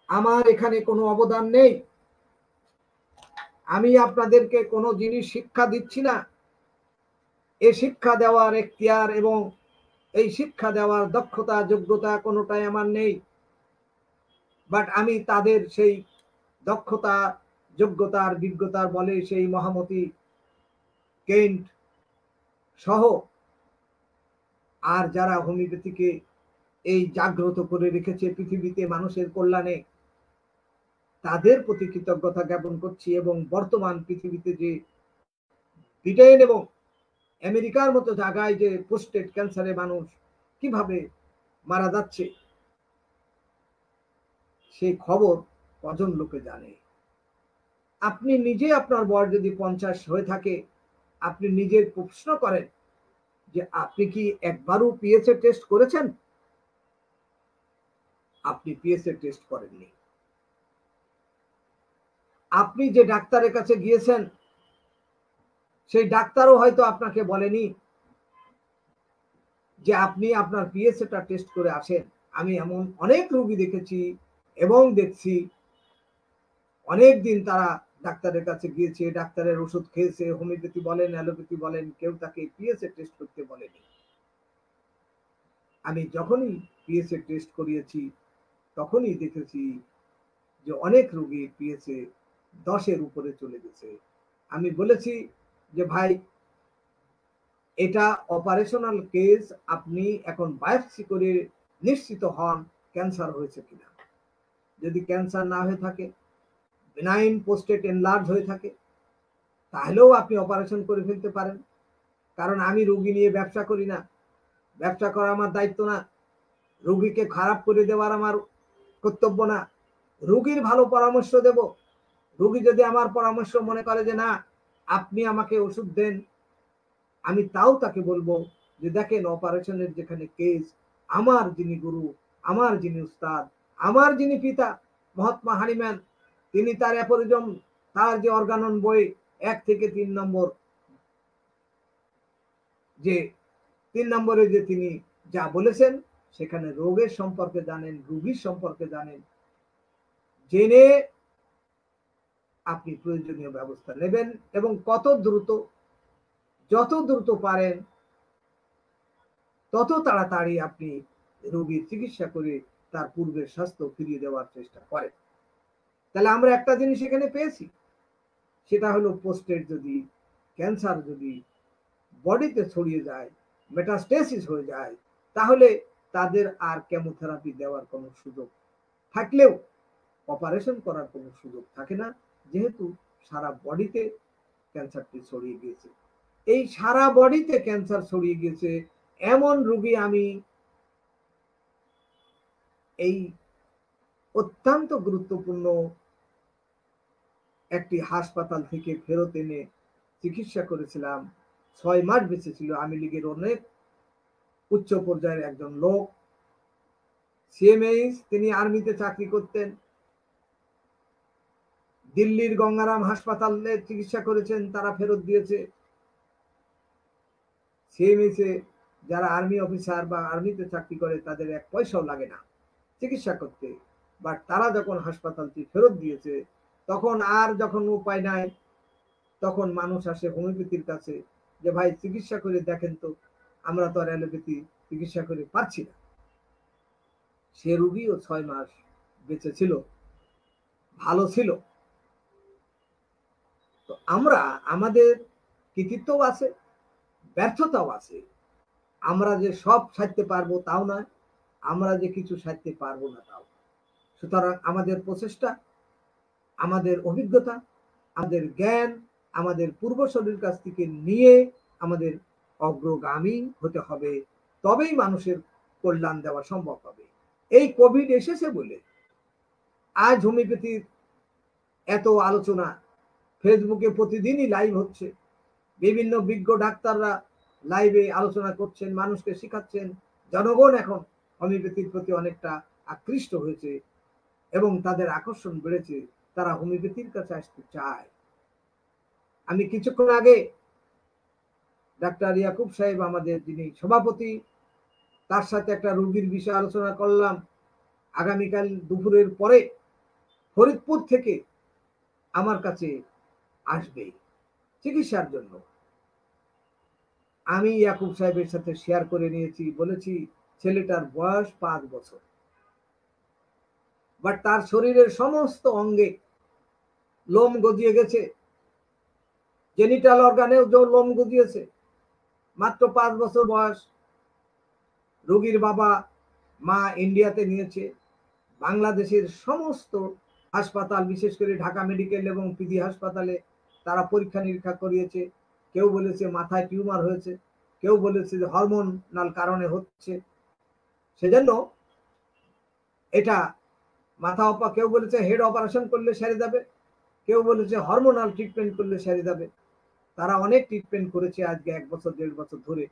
আমার এখানে কোনো অবদান নেই, আমি আপনাদেরকে কোনো জিনিস শিক্ষা দিচ্ছি না। এই শিক্ষা দেওয়ার এখতিয়ার এবং এই শিক্ষা দেওয়ার দক্ষতা, যোগ্যতা কোনোটাই আমার নেই। বাট আমি তাদের সেই দক্ষতা, যোগ্যতার বিজ্ঞতার বলে সেই মহামতি কেন্ট সহ আর যারা হোমিওপ্যাথিকে এই জাগ্রত করে রেখেছে পৃথিবীতে মানুষের কল্যাণে, তাদের প্রতি কৃতজ্ঞতা জ্ঞাপন করছি। এবং বর্তমান পৃথিবীতে যে ব্রিটেন এবং আমেরিকার মতো জায়গায় যে প্রোস্টেট ক্যান্সারে মানুষ কিভাবে মারা যাচ্ছে, সেই খবর কজন লোকে জানে? আপনি নিজে, আপনার বয়স যদি 50 হয়ে থাকে, আপনি নিজের প্রশ্ন করেন যে আপনি কি একবারও পিএসএ টেস্ট করেছেন? আপনি পিএসএ টেস্ট করেননি। আপনি যে ডাক্তারের কাছে গিয়েছেন, সেই ডাক্তারও হয়তো আপনাকে বলেনি যে আপনি আপনার পিএসএটা টেস্ট করে আসেন। আমি এমন অনেক রোগী দেখেছি এবং দেখছি, অনেক দিন তারা ডাক্তারের কাছে গিয়েছে, ডাক্তারের ওষুধ খেয়েছে, হোমিওপ্যাথি বলেন অ্যালোপ্যাথি বলেন, কেউ তাকে পিএসএ টেস্ট করতে বলেনি। আমি যখনই পিএসএ টেস্ট করিয়েছি তখনই দেখেছি যে অনেক রোগী পিএসএ 10-এর উপরে চলে গেছে। আমি বলেছি যে ভাই, এটা অপারেশনাল কেস, আপনি এখন বায়োপসি করে নিশ্চিত হন ক্যান্সার হয়েছে কিনা। যদি ক্যান্সার না হয়ে থাকে, বেনাইন পোস্টেট এনলার্জ হয়ে থাকে, তাহলেও আপনি অপারেশন করে ফেলতে পারেন। কারণ আমি রোগী নিয়ে ব্যবসা করি না, ব্যবসা করা আমার দায়িত্ব না, রোগীকে খারাপ করে দেওয়ার আমার কর্তব্য না, রোগীর ভালো পরামর্শ দেব। রোগী যদি আমার পরামর্শ মনে করে যে না, আপনি আমাকে ওষুধ দেন, আমি তাও তাকে বলবো যে দেখেন, অপারেশনের যেখানে কেস, আমার যিনি গুরু, আমার যিনি উস্তাদ, আমার যিনি পিতা মহাত্মা হানিম্যান, তিনি তার অ্যাপরিজম, তার যে অর্গানন বই 1 থেকে 3 নম্বর, যে 3 নম্বরে যে তিনি যা বলেছেন, সেখানে রোগের সম্পর্কে জানেন, রোগীর সম্পর্কে জানেন। জেনে আপনি প্রয়োজনীয় ব্যবস্থা নেবেন এবং কত দ্রুত, যত দ্রুত পারেন তত তাড়াতাড়ি আপনি রোগীর চিকিৎসা করে তার পূর্বের স্বাস্থ্য ফিরিয়ে দেওয়ার চেষ্টা করেন। তাহলে আমরা একটা জিনিস এখানে পেয়েছি, সেটা হলো পোস্টেট যদি ক্যান্সার যদি বডিতে ছড়িয়ে যায়, মেটাস্টেসিস হয়ে যায়, তাহলে তাদের আর কেমোথেরাপি দেওয়ার কোনো সুযোগ থাকলেও অপারেশন করার কোনো সুযোগ থাকে না, যেহেতু সারা বডিতে ক্যান্সারটি ছড়িয়ে গিয়েছে। এই সারা বডিতে ক্যান্সার ছড়িয়ে গিয়েছে এমন রোগী আমি এই অত্যন্ত গুরুত্বপূর্ণ একটি হাসপাতাল থেকে ফেরত এনে চিকিৎসা করেছিলাম। 6 মাস বেঁচে ছিল। আওয়ামী লীগের অনেক উচ্চ পর্যায়ের একজন লোক, সিএমএইচ, তিনি আর্মিতে চাকরি করতেন, দিল্লির গঙ্গারাম হাসপাতালে চিকিৎসা করেছেন, তারা ফেরত দিয়েছে। সিএমএইচে যারা আর্মি অফিসার বা আর্মিতে চাকরি করে, তাদের 1 পয়সাও লাগে না চিকিৎসা করতে, বাট তারা যখন হাসপাতালটি ফেরত দিয়েছে, তখন আর যখন উপায় নাই, তখন মানুষ আসে হোমিওপ্যাথির কাছে যে ভাই চিকিৎসা করে দেখেন তো, আমরা তো আর অ্যালোপ্যাথি চিকিৎসা করে পারছি না। সে রোগীও 6 মাস বেঁচে ছিল, ভালো ছিল। তো আমরা, আমাদের কৃতিত্বও আছে, ব্যর্থতাও আছে। আমরা যে সব সারতে পারবো তাও নয়, আমরা যে কিছু সারতে পারবো না তাও। সুতরাং আমাদের প্রচেষ্টা, আমাদের অভিজ্ঞতা, আমাদের জ্ঞান, আমাদের পূর্বসূরির কাছ থেকে নিয়ে আমাদের অগ্রগামী হতে হবে, তবেই মানুষের কল্যাণ দেওয়া সম্ভব হবে। এই কোভিড এসেছে বলে আজ হোমিওপ্যাথির এত আলোচনা, ফেসবুকে প্রতিদিনই লাইভ হচ্ছে, বিভিন্ন বিজ্ঞ ডাক্তাররা লাইভে আলোচনা করছেন, মানুষকে শেখাচ্ছেন। জনগণ এখন হোমিওপ্যাথির প্রতি অনেকটা আকৃষ্ট হয়েছে এবং তাদের আকর্ষণ বেড়েছে, তারা হোমিওপ্যাথির কাছে আসতে চায়। আমি কিছুক্ষণ আগে ডাক্তার ইয়াকুব সাহেব, আমাদের যিনি সভাপতি, তার সাথে একটা রোগীর বিষয়ে আলোচনা করলাম। আগামীকাল দুপুরের পরে ফরিদপুর থেকে আমার কাছে আসবে চিকিৎসার জন্য। আমি ইয়াকুব সাহেবের সাথে শেয়ার করে নিয়েছি, বলেছি ছেলেটার বয়স 5 বছর, বাট তার শরীরের সমস্ত অঙ্গে লোম গজিয়ে গেছে, জেনিটাল অর্গানেও লোম গজিয়েছে। মাত্র 5 বছর বয়স। রোগীর বাবা মা ইন্ডিয়াতে নিয়েছে। বাংলাদেশের সমস্ত হাসপাতাল, বিশেষ করে ঢাকা মেডিকেল এবং পিজি হাসপাতালে তারা পরীক্ষা নিরীক্ষা করিয়েছে। কেউ বলেছে মাথায় টিউমার হয়েছে, কেউ বলেছে যে হরমোনাল কারণে হচ্ছে, সেজন্য এটা মাথা কেউ বলেছে হেড অপারেশন করলে সেরে যাবে, কেউ বলেছে হরমোনাল ট্রিটমেন্ট করলে সেরে যাবে। তারা অনেক ট্রিটমেন্ট করেছে আজকে 1 বছর 1.5 বছর ধরে।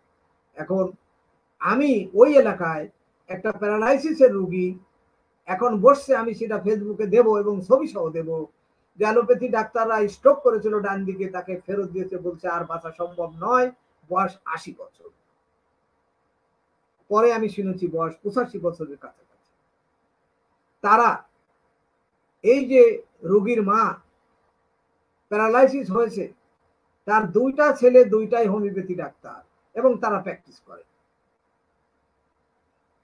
এখন আমি ওই এলাকায় একটা প্যারালাইসিসের রোগী এখন বসছে, আমি সেটা ফেসবুকে দেব এবং ছবি সহ দেব, যে অ্যালোপ্যাথি ডাক্তাররা স্ট্রোক করেছিল ডান দিকে, তাকে ফেরত দিয়েছে, বলছে আর বাঁচা সম্ভব নয়, বয়স 80 বছর। পরে আমি শুনেছি বয়স 85 বছরের কাছাকাছি। তারা এই যে রোগীর মা প্যারালাইসিস হয়েছে, তার 2টা ছেলে 2টাই হোমিওপ্যাথি ডাক্তার এবং তারা প্র্যাকটিস করে।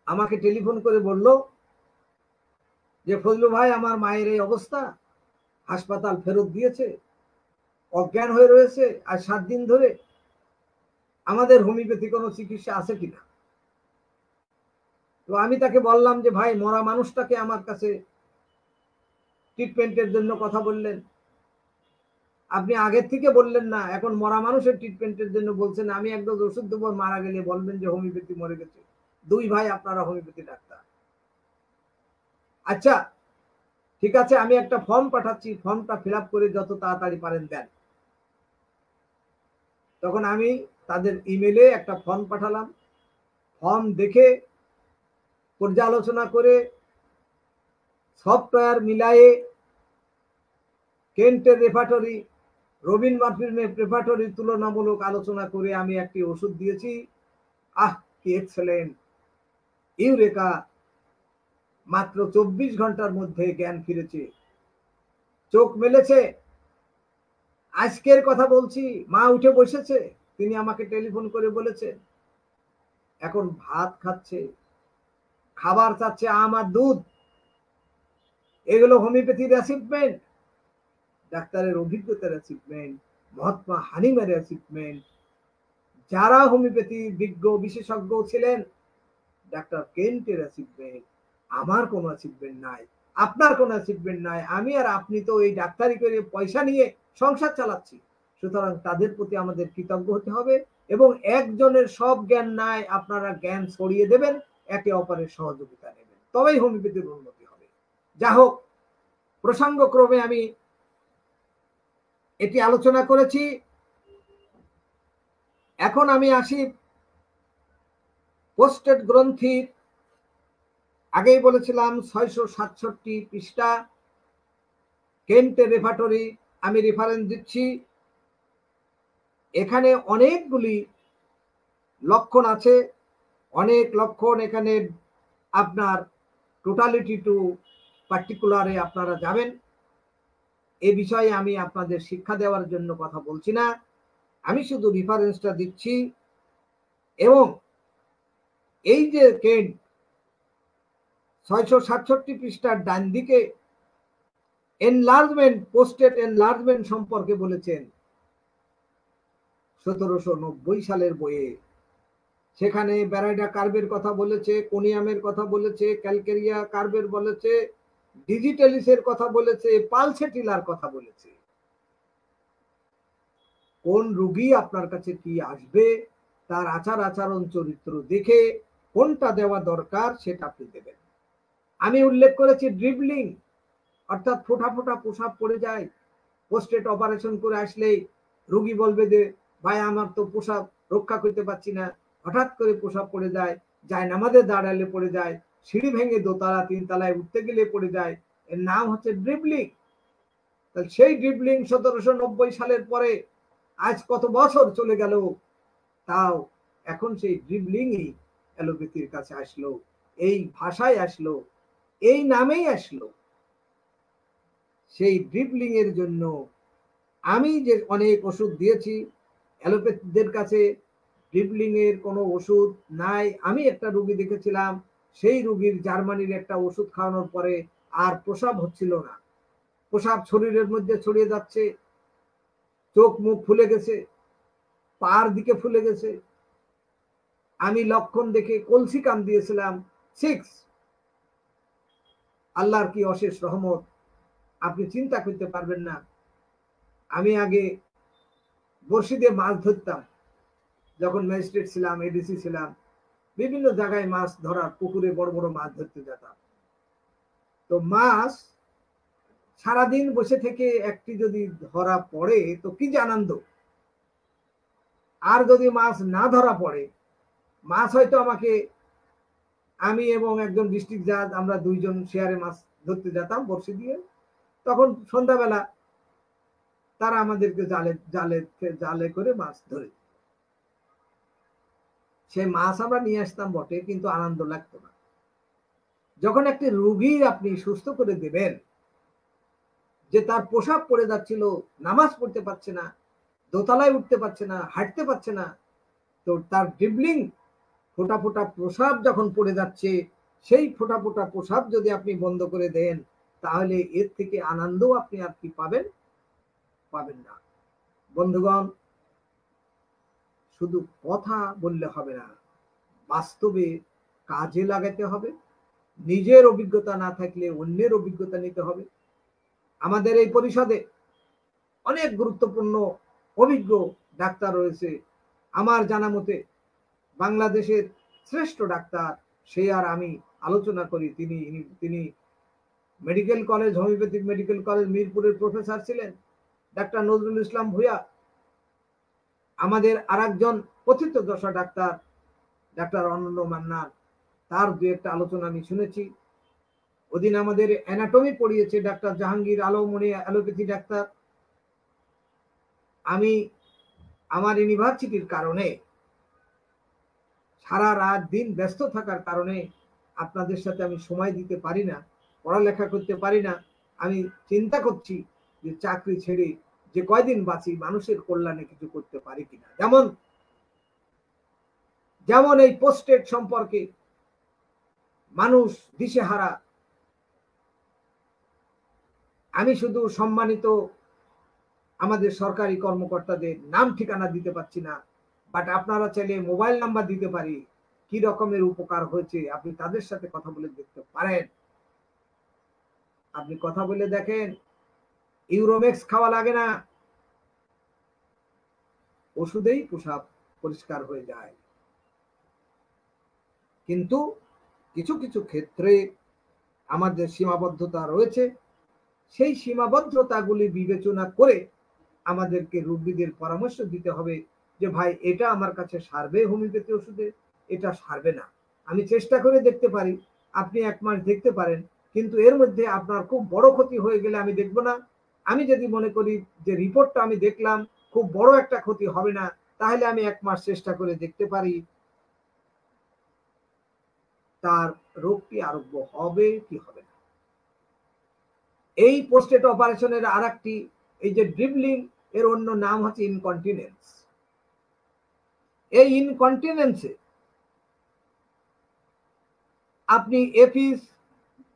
আমাকে টেলিফোন করে বলল যে ফজলু ভাই, আমার মায়ের এই অবস্থা, হাসপাতাল ফেরত দিয়েছে, অজ্ঞান হয়ে রয়েছে আর 7 দিন ধরে, আমাদের হোমিওপ্যাথি কোনো চিকিৎসা আছে কিনা। তো আমি তাকে বললাম যে ভাই, মরা মানুষটাকে আমার কাছে ট্রিটমেন্টের জন্য কথা বললেন, আপনি আগের থেকে বললেন না, এখন মরা মানুষের ট্রিটমেন্টের জন্য বলছেন। আমি এক ডোজ ওষুধ দেবো, মারা গেলে বলবেন যে হোমিওপ্যাথি মরে গেছে। 2 ভাই আপনারা হোমিওপ্যাথি ডাক্তার। আচ্ছা ঠিক আছে, আমি একটা ফর্ম পাঠাচ্ছি, ফর্মটা ফিল আপ করে যত তাড়াতাড়ি পারেন দেন। তখন আমি তাদের ইমেলে একটা ফর্ম পাঠালাম। ফর্ম দেখে পর্যালোচনা করে সফটওয়্যার মিলায়ে কেন্টের রেপার্টরি, রবিন মার্ফির রেপার্টরির তুলনামূলক আলোচনা করে আমি একটি ওষুধ দিয়েছি। আহ কি এক্সেলেন্ট, ইউরেকা! মাত্র 24 ঘন্টার মধ্যে জ্ঞান ফিরেছে, চোখ মেলেছে। আজকের কথা বলছি, মা উঠে বসেছে, তিনি আমাকে টেলিফোন করে বলেছে এখন ভাত খাচ্ছে, খাবার চাচ্ছে আম আর দুধ। এগুলো হোমিওপ্যাথির অ্যাচিভমেন্ট, ডাক্তারের অভিজ্ঞতার অ্যাচিভমেন্ট, মহাত্মা হানিমের অ্যাচিভমেন্ট। যারা হোমিওপ্যাথি বিজ্ঞ বিশেষজ্ঞ ছিলেন, ডাক্তার কেন্টের অ্যাচিভমেন্ট। আমার কোনো অ্যাচিভমেন্ট নাই, আপনার কোনো অ্যাচিভমেন্ট নাই। আমি আর আপনি তো এই ডাক্তারি করে পয়সা নিয়ে সংসার চালাচ্ছি। সুতরাং তাদের প্রতি আমাদের কৃতজ্ঞ হতে হবে এবং একজনের সব জ্ঞান নাই, আপনারা জ্ঞান ছড়িয়ে দেবেন, একে অপরের সহযোগিতা নেবেন, তবেই হোমিওপ্যাথির উন্নতি হবে। যা হোক, প্রসঙ্গক্রমে আমি এটি আলোচনা করেছি। এখন আমি আসি পোস্টেড গ্রন্থির। আগেই বলেছিলাম 667 পৃষ্ঠা, কেন্টের রেপার্টরি। আমি রেফারেন্স দিচ্ছি। এখানে অনেকগুলি লক্ষণ আছে, অনেক লক্ষণ। এখানে আপনার টোটালিটি টু পার্টিকুলারে আপনারা যাবেন। এ বিষয়ে আমি আপনাদের শিক্ষা দেওয়ার জন্য কথা বলছি না, আমি শুধু রেফারেন্সটা দিচ্ছি। এবং এই যে কেন্ট 667 পৃষ্ঠার ডান দিকে এনলার্জমেন্ট, পোস্টেড এনলার্জমেন্ট সম্পর্কে বলেছেন 1790 সালের বইয়ে। সেখানে ব্যারাইডা কার্ভের কথা বলেছে, কোনিয়ামের কথা বলেছে, ক্যালকেরিয়া কার্ভের বলেছে, ডিজিটালিসের কথা বলেছে, পালসেটিলার কথা বলেছে। কোন রোগী আপনার কাছে কি আসবে, তার আচার আচরণ চরিত্র দেখে কোনটা দেওয়া দরকার সেটা আপনি দেবেন। আমি উল্লেখ করেছি ড্রিবলিং, অর্থাৎ ফোঁটা ফোঁটা প্রসাব পড়ে যায়। পোস্টেড অপারেশন করে আসলেই রোগী বলবে যে ভাই, আমার তো প্রসাব রক্ষা করতে পারছি না, হঠাৎ করে প্রসাব পড়ে যায়, নামাজে দাঁড়ালে পড়ে যায়, সিঁড়ি ভেঙে 2তলা 3তলায় উঠতে গেলে পড়ে যায়। এর নাম হচ্ছে ড্রিবলিং। তাহলে সেই ড্রিবলিং 1790 সালের পরে আজ কত বছর চলে গেল, তাও এখন সেই ড্রিবলিংই অ্যালোপ্যাথির কাছে আসলো, এই ভাষায় আসলো, এই নামেই আসলো। সেই ড্রিবলিং এর জন্য আমি যে অনেক ওষুধ দিয়েছি, অ্যালোপ্যাথিদের কাছে ড্রিবলিং এর কোনো ওষুধ নাই। আমি একটা রোগী দেখেছিলাম, সেই রোগীর জার্মানির একটা ওষুধ খাওয়ানোর পরে আর প্রসাব হচ্ছিল না, প্রসাব শরীরের মধ্যে ছড়িয়ে যাচ্ছে, চোখ মুখ ফুলে গেছে, পার দিকে ফুলে গেছে। আমি লক্ষণ দেখে কলসি কাম দিয়েছিলাম 6। আল্লাহর কি অশেষ রহমত, আপনি চিন্তা করতে পারবেন না। আমি আগে বড়শি দিয়ে মাছ ধরতাম, যখন ম্যাজিস্ট্রেট ছিলাম, এডিসি ছিলাম, বিভিন্ন জায়গায় মাছ ধরার, পুকুরে বড় বড় মাছ ধরতে যেতাম। তো মাছ সারাদিন বসে থেকে একটি যদি ধরা পড়ে তো কি যে আনন্দ, আর যদি মাছ না ধরা পড়ে, মাছ হয়তো আমাকে, আমি এবং একজন ডিস্ট্রিক্ট জাজ, আমরা দুইজন শেয়ারে মাছ ধরতে যেতাম বড়শি দিয়ে। তখন সন্ধ্যাবেলা তারা আমাদেরকে জালে জালে জালে করে মাছ ধরে, সেই মাছ আমরা নিয়ে আসতাম বটে, কিন্তু আনন্দ লাগতো না। যখন একটি রোগী আপনি সুস্থ করে দেবেন, যে তার পোশাক পড়ে যাচ্ছিল, নামাজ পড়তে পারছে না, দোতলায় উঠতে পারছে না, হাঁটতে পারছে না, তো তার ড্রিবলিং ফোটা ফোটা প্রসাব যখন পড়ে যাচ্ছে, সেই ফোটা ফোটা প্রসাব যদি আপনি বন্ধ করে দেন, তাহলে এর থেকে আনন্দ আপনি আর কি পাবেন? পাবেন না। বন্ধুগণ, শুধু কথা বললে হবে না, বাস্তবে কাজে লাগাতে হবে। নিজের অভিজ্ঞতা না থাকলে অন্যের অভিজ্ঞতা নিতে হবে। আমাদের এই পরিষদে অনেক গুরুত্বপূর্ণ অভিজ্ঞ ডাক্তার রয়েছে। আমার জানা মতে বাংলাদেশের শ্রেষ্ঠ ডাক্তার, সে আর আমি আলোচনা করি, তিনি medical college, homeopathic medical college মিরপুরের প্রফেসর ছিলেন, ডাক্তার নজরুল ইসলাম ভূঁইয়া। আমাদের আরেকজন প্রথিতযশা ডাক্তার, ডাক্তার অনন্য মান্নান, তার দু একটা আলোচনা আমি শুনেছি। ওদিন আমাদের অ্যানাটমি পড়িয়েছে ডাক্তার জাহাঙ্গীর আলম, উনি অ্যালোপ্যাথি ডাক্তার। আমি আমার ইউনিভার্সিটির কারণে, সারা রাত দিন ব্যস্ত থাকার কারণে আপনাদের সাথে আমি সময় দিতে পারি না, পড়ালেখা করতে পারি না। আমি চিন্তা করছি যে চাকরি ছেড়ে যে কয়দিন বাঁচি, মানুষের কল্যাণে কিছু করতে পারি কিনা। যেমন এই পোস্টেড সম্পর্কে মানুষ দিশেহারা। আমি শুধু সম্মানিত আমাদের সরকারি কর্মকর্তাদের নাম ঠিকানা দিতে পারছি না, বাট আপনারা চাইলে মোবাইল নাম্বার দিতে পারি। কি রকমের উপকার হয়েছে আপনি তাদের সাথে কথা বলে দেখতে পারেন। আপনি কথা বলে দেখেন, ইউরোমেক্স খাওয়া লাগে না, ওষুধেই প্রসাব পরিষ্কার হয়ে যায়। কিন্তু কিছু কিছু ক্ষেত্রে আমাদের সীমাবদ্ধতা রয়েছে, সেই সীমাবদ্ধতাগুলি বিবেচনা করে আমাদেরকে রোগীদের পরামর্শ দিতে হবে যে ভাই এটা আমার কাছে সারবে হোমিওপ্যাথি ওষুধে, এটা সারবে না। আমি চেষ্টা করে দেখতে পারি, আপনি 1 মাস দেখতে পারেন, কিন্তু এর মধ্যে আপনার খুব বড় ক্ষতি হয়ে গেলে আমি দেখব না। আমি যদি মনে করি যে রিপোর্টটা আমি দেখলাম খুব বড় একটা ক্ষতি হবে না, তাহলে আমি 1 মাস চেষ্টা করে দেখতে পারি তার রোগটি আরোগ্য হবে কি হবে না। এই পোস্টেড অপারেশনের আরেকটি, এই যে ড্রিবলিং, এর অন্য নাম হচ্ছে ইনকন্টিনেন্স। এই ইনকন্টিনেন্সে আপনি Apis,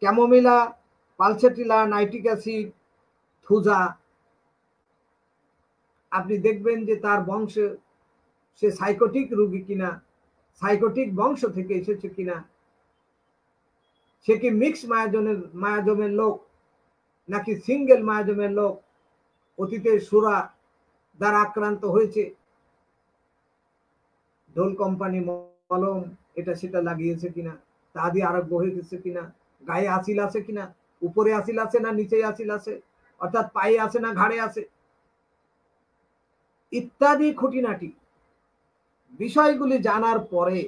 chamomilla, pulsatilla, nitric acid, Thuja, আপনি দেখবেন যে তার বংশে সে সাইকোটিক রোগী কিনা, সাইকোটিক বংশ থেকে এসেছে কিনা, সে কি মিক্স মায়াজমের লোক নাকি সিঙ্গেল মায়াজমের লোক, অতীতে সুরা দ্বারা আক্রান্ত হয়েছে, ঢোল কোম্পানি মলম এটা সেটা লাগিয়েছে কিনা, তা দিয়ে আরোগ্য হয়ে গেছে কিনা, গায়ে আসিল আছে কিনা, উপরে আসিল আছে না নিচে আসিল আছে, অর্থাৎ পায়ে আছে না ঘাড়ে আছে, ইত্যাদি খুঁটিনাটি বিষয়গুলি জানার পরে,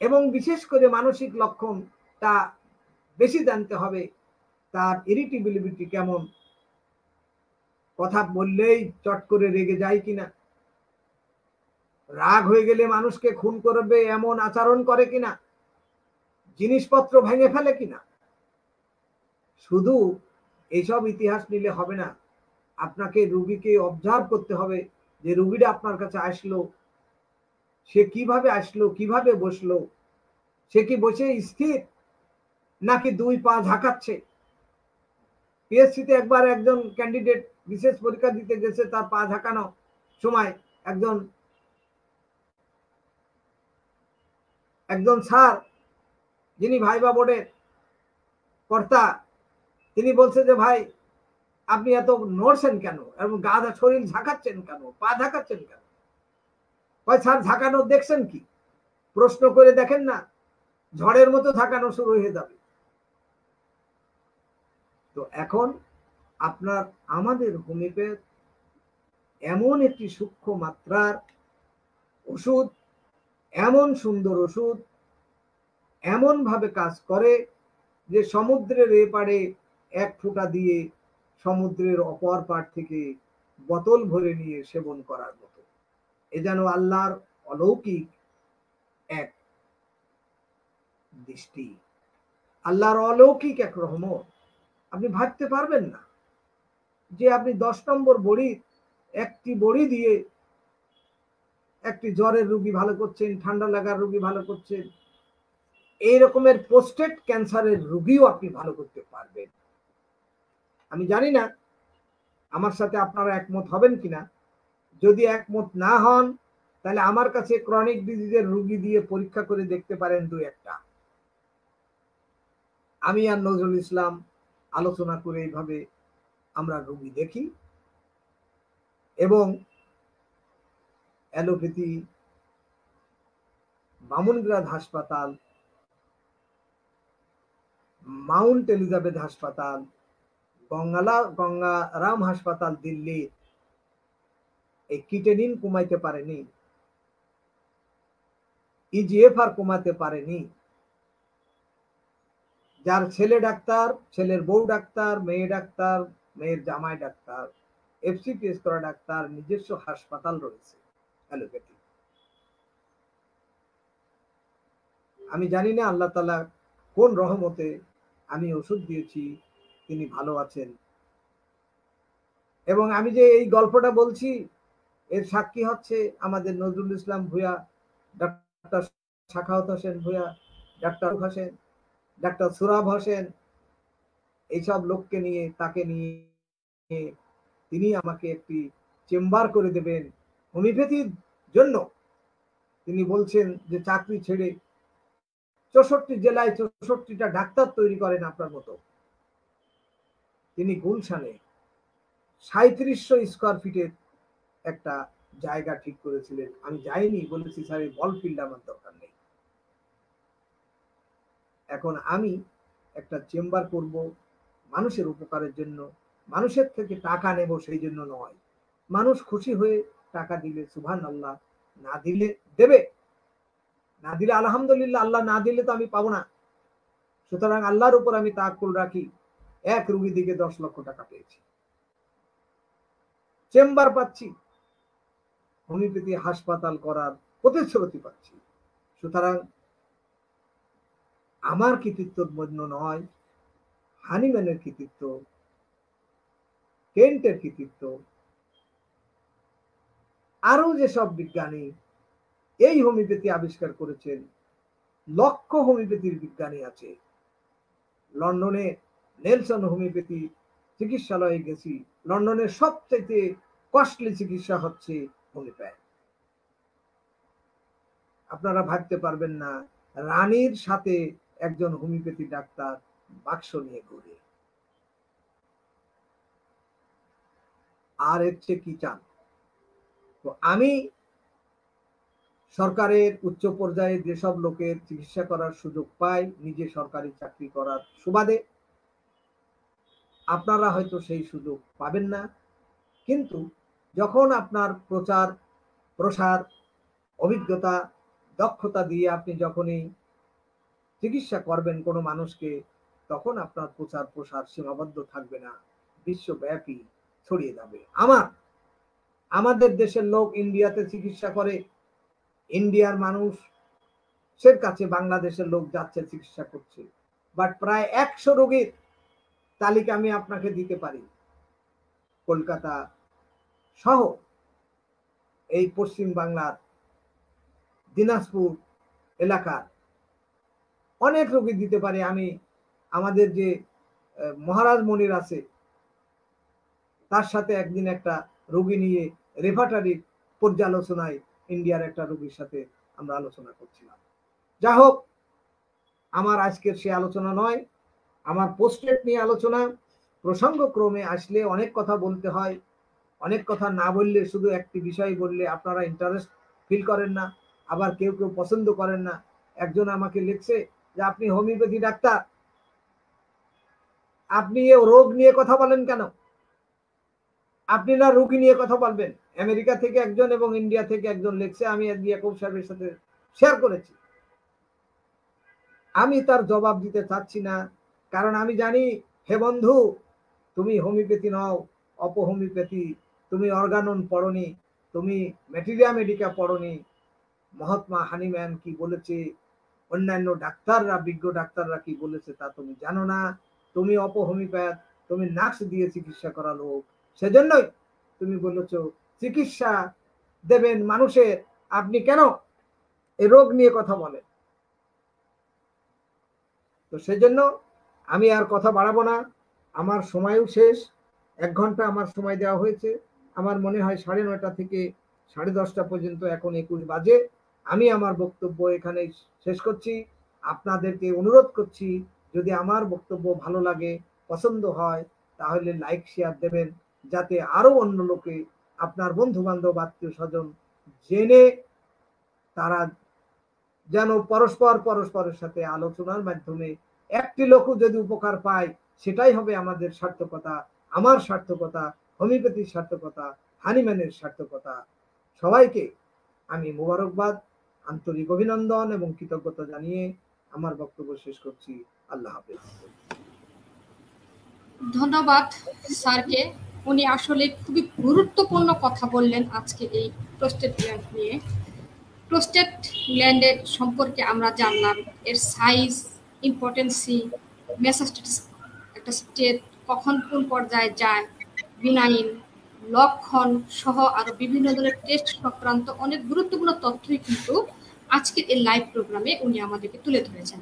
এবং বিশেষ করে মানসিক লক্ষণটা বেশি জানতে হবে, তার ইরিটেবিলিটি কেমন, কথা বললেই চট করে রেগে যায় কিনা, রাগ হয়ে গেলে মানুষকে খুন করবে এমন আচরণ করে কিনা, জিনিসপত্র ভেঙে ফেলে কিনা। শুধু এইসব ইতিহাস নিলে হবে না, আপনাকে রোগীকে অবজার্ভ করতে হবে যে রোগীটা আপনার কাছে আসলো, সে কিভাবে আসলো, কিভাবে বসলো, সে কি বসে স্থির নাকি 2 পা ঝাঁকাচ্ছে, পিএসসিতে একবার একজন ক্যান্ডিডেট বিশেষ পরীক্ষা দিতে গেছে, তার পা ঝাঁকানো সময় একজন স্যার, যিনি ভাইবা বোর্ডের কর্তা, তিনি বলছে যে ভাই আপনি এত নড়ছেন কেন এবং গাধা শরীর ঝাঁকাচ্ছেন কেন, পা ঝাঁকাচ্ছেন কেন? ভাই স্যার ঝাঁকানো দেখছেন কি? প্রশ্ন করে দেখেন না, ঝড়ের মতো ঝাঁকানো শুরু হয়ে যাবে। তো এখন আমাদের হোমিওপ্যাথ এমন একটি সূক্ষ্ম মাত্রার ওষুধ, এমন সুন্দর ওষুধ, এমন ভাবে কাজ করে যে সমুদ্রের এপারে এক ফোঁটা দিয়ে সমুদ্রের অপর পার থেকে বোতল ভরে নিয়ে সেবন করার মতো। এ যেন আল্লাহর অলৌকিক এক দৃষ্টি, আল্লাহর অলৌকিক এক রহমত। আপনি ভাবতে পারবেন না যে আপনি 10 নম্বর বড়ি, একটি বড়ি দিয়ে একটি জ্বরের রোগী ভালো করছেন, ঠান্ডা লাগার রোগী ভালো করছেন, এই রকমের প্রোস্টেট ক্যান্সারের রোগীও আপনি ভালো করতে পারবেন। আমি জানি না আমার সাথে আপনারা একমত হবেন কিনা। যদি একমত না হন তাহলে আমার কাছে ক্রনিক ডিজিজের রোগী দিয়ে পরীক্ষা করে দেখতে পারেন 2-1টা। আমি আর নজরুল ইসলাম আলোচনা করে এইভাবে আমরা রোগী দেখি, এবং অ্যালোপ্যাথি, বামুনগ্রাদ হাসপাতাল, মাউন্ট এলিজাবেথ হাসপাতাল, গঙ্গারাম হাসপাতাল দিল্লি এই কিটেনিন কমাইতে পারেনি, ইজিএফআর কমাতে পারেনি। যার ছেলে ডাক্তার, ছেলের বউ ডাক্তার, মেয়ে ডাক্তার, মেয়ের জামাই ডাক্তার, এফসিপিএস করা ডাক্তার, নিজস্ব হাসপাতাল রয়েছে অ্যালোপ্যাথি। আমি জানি না আল্লাহ তাআলা কোন রহমতে আমি ওষুধ দিয়েছি, তিনি ভালো আছেন। এবং আমি যে এই গল্পটা বলছি এর সাক্ষী হচ্ছে আমাদের Nazrul Islam Bhuiyan, doctor Sakhawat Hossain Bhuiyan, doctor Hossain, doctor Surab Hossain, এইসব লোককে নিয়ে, তাকে নিয়ে তিনি আমাকে একটি চেম্বার করে দেবেন হোমিওপ্যাথির জন্য। তিনি বলছেন যে চাকরি ছেড়ে 64 জেলায় 64টা ডাক্তার তৈরি করেন আপনার মতো। তিনি গুলশানে 3700 স্কয়ার ফিটের একটা জায়গা ঠিক করেছিলেন। আমি যাইনি, বলেছি স্যার এই বল ফিল্ড আমার দরকার নেই। এখন আমি একটা চেম্বার করব মানুষের উপকারের জন্য, মানুষের থেকে টাকা নেব সেই জন্য নয়। মানুষ খুশি হয়ে টাকা দিলে সুবহানাল্লাহ, না দিলে দেবে, না দিলে আলহামদুলিল্লাহ, আল্লাহ না দিলে তো আমি পাবো না। সুতরাং আল্লাহর উপর আমি তাওয়াক্কুল রাখি। এক রোগী দিকে 10 লক্ষ টাকা পেয়েছি, চেম্বার পাচ্ছি, হোমিওপ্যাথি হাসপাতাল করার প্রতিশ্রুতি পাচ্ছি। সুতরাং আমার কৃতিত্বের মধ্য নয়, হানিম্যানের কৃতিত্ব, কেন্টের কৃতিত্ব, আরো যেসব বিজ্ঞানী এই হোমিওপ্যাথি আবিষ্কার করেছেন, লক্ষ হোমিওপ্যাথির বিজ্ঞানী আছে। লন্ডনে নেলসন হোমিওপ্যাথি চিকিৎসালয়ে গেছি, লন্ডনের সবচেয়ে কস্টলি চিকিৎসা হচ্ছে হোমিওপ্যাথি। আপনারা ভাবতে পারবেন না, রানীর সাথে একজন হোমিওপ্যাথি ডাক্তার বাক্স নিয়ে ঘুরে। আর এর চেয়ে কি চান? তো আমি সরকারের উচ্চ পর্যায়ে যেসব লোকের চিকিৎসা করার সুযোগ পাই, নিজে সরকারি চাকরি করার সুবাদে, আপনারা হয়তো সেই সুযোগ পাবেন না। কিন্তু যখন আপনার প্রচার প্রসার, অভিজ্ঞতা, দক্ষতা দিয়ে আপনি যখনই চিকিৎসা করবেন কোনো মানুষকে, তখন আপনার প্রচার প্রসার সীমাবদ্ধ থাকবে না, বিশ্বব্যাপী ছড়িয়ে যাবে। আমাদের দেশের লোক ইন্ডিয়াতে চিকিৎসা করে, ইন্ডিয়ার মানুষের কাছে বাংলাদেশের লোক যাচ্ছে চিকিৎসা করছে। বাট প্রায় 100 রোগীর তালিকা আমি আপনাকে দিতে পারি। কলকাতা সহ এই পশ্চিম বাংলার দিনাজপুর এলাকার অনেক রোগী দিতে পারি আমি। আমাদের যে মহারাজ মনির আছে, তার সাথে একদিন একটা রোগী নিয়ে রেফাটারি পর্যালোচনায় ইন্ডিয়ার একটা রোগীর সাথে আমরা আলোচনা করছিলাম। যা হোক, আমার আজকের সে আলোচনা নয়, আমার পোস্টেট নিয়ে আলোচনা। প্রসঙ্গক্রমে আসলে অনেক কথা বলতে হয়, অনেক কথা না বললে শুধু একটি বিষয় বললে আপনারা ইন্টারেস্ট ফিল করেন না, আবার কেউ কেউ পছন্দ করেন না। একজন আমাকে লিখছে যে আপনি হোমিওপ্যাথি ডাক্তার, আপনি এ রোগ নিয়ে কথা বলেন কেন, আপনি না রোগী নিয়ে কথা বলবেন। আমেরিকা থেকে একজন এবং ইন্ডিয়া থেকে একজন লিখছে, আমি ইয়াকুব সাহেবের সাথে শেয়ার করেছি। আমি তার জবাব দিতে চাচ্ছি না, কারণ আমি জানি হে বন্ধু, তুমি হোমিওপ্যাথি নও, অপহোমিওপ্যাথি, তুমি অর্গানন পড়নি, তুমি ম্যাটেরিয়া মেডিকা পড়নি, মহাত্মা হানিম্যান কি বলেছে, অন্যান্য ডাক্তাররা, বিজ্ঞ ডাক্তাররা কি বলেছে তা তুমি জানো না। তুমি অপহোমিওপ্যাথ, তুমি নার্স দিয়ে চিকিৎসা করা লোক, সেজন্যই তুমি বলেছো চিকিৎসা দেবেন মানুষের, আপনি কেন এই রোগ নিয়ে কথা বলেন। তো সেজন্য আমি আর কথা বাড়াবো না, আমার সময়ও শেষ। 1 ঘন্টা আমার সময় দেওয়া হয়েছে, আমার মনে হয় 9:30 থেকে 10:30 পর্যন্ত, এখন 21 বাজে। আমি আমার বক্তব্য এখানে শেষ করছি। আপনাদেরকে অনুরোধ করছি, যদি আমার বক্তব্য ভালো লাগে, পছন্দ হয়, তাহলে লাইক শেয়ার দেবেন, যাতে আরো অন্য লোকে, আপনার বন্ধু বান্ধব, আত্মীয় স্বজন জেনে তারা যেন পরস্পরের সাথে আলোচনার মাধ্যমে একটি লোকও যদি উপকার পায়, সেটাই হবে আমাদের সার্থকতা, আমার সার্থকতা, হোমিওপ্যাথির সার্থকতা, হানিম্যানের সার্থকতা। সবাইকে আমি মোবারকবাদ, আন্তরিক অভিনন্দন এবং কৃতজ্ঞতা জানিয়ে আমার বক্তব্য শেষ করছি। আল্লাহ হাফেজ। ধন্যবাদ স্যারকে, উনি আসলে খুবই গুরুত্বপূর্ণ কথা বললেন আজকে এই প্রোস্টেট গ্ল্যান্ড নিয়ে। প্রোস্টেট গ্ল্যান্ডের সম্পর্কে আমরা জানলাম, এর সাইজ, ইম্পর্টেন্সি, মেটাস্টেসিস একটা স্টেট কখন কোন পর্যায়ে যায়, বিনাইন, লক্ষণ সহ আরো বিভিন্ন ধরনের টেস্ট সংক্রান্ত অনেক গুরুত্বপূর্ণ তথ্যই কিন্তু আজকের এই লাইভ প্রোগ্রামে উনি আমাদেরকে তুলে ধরেছেন।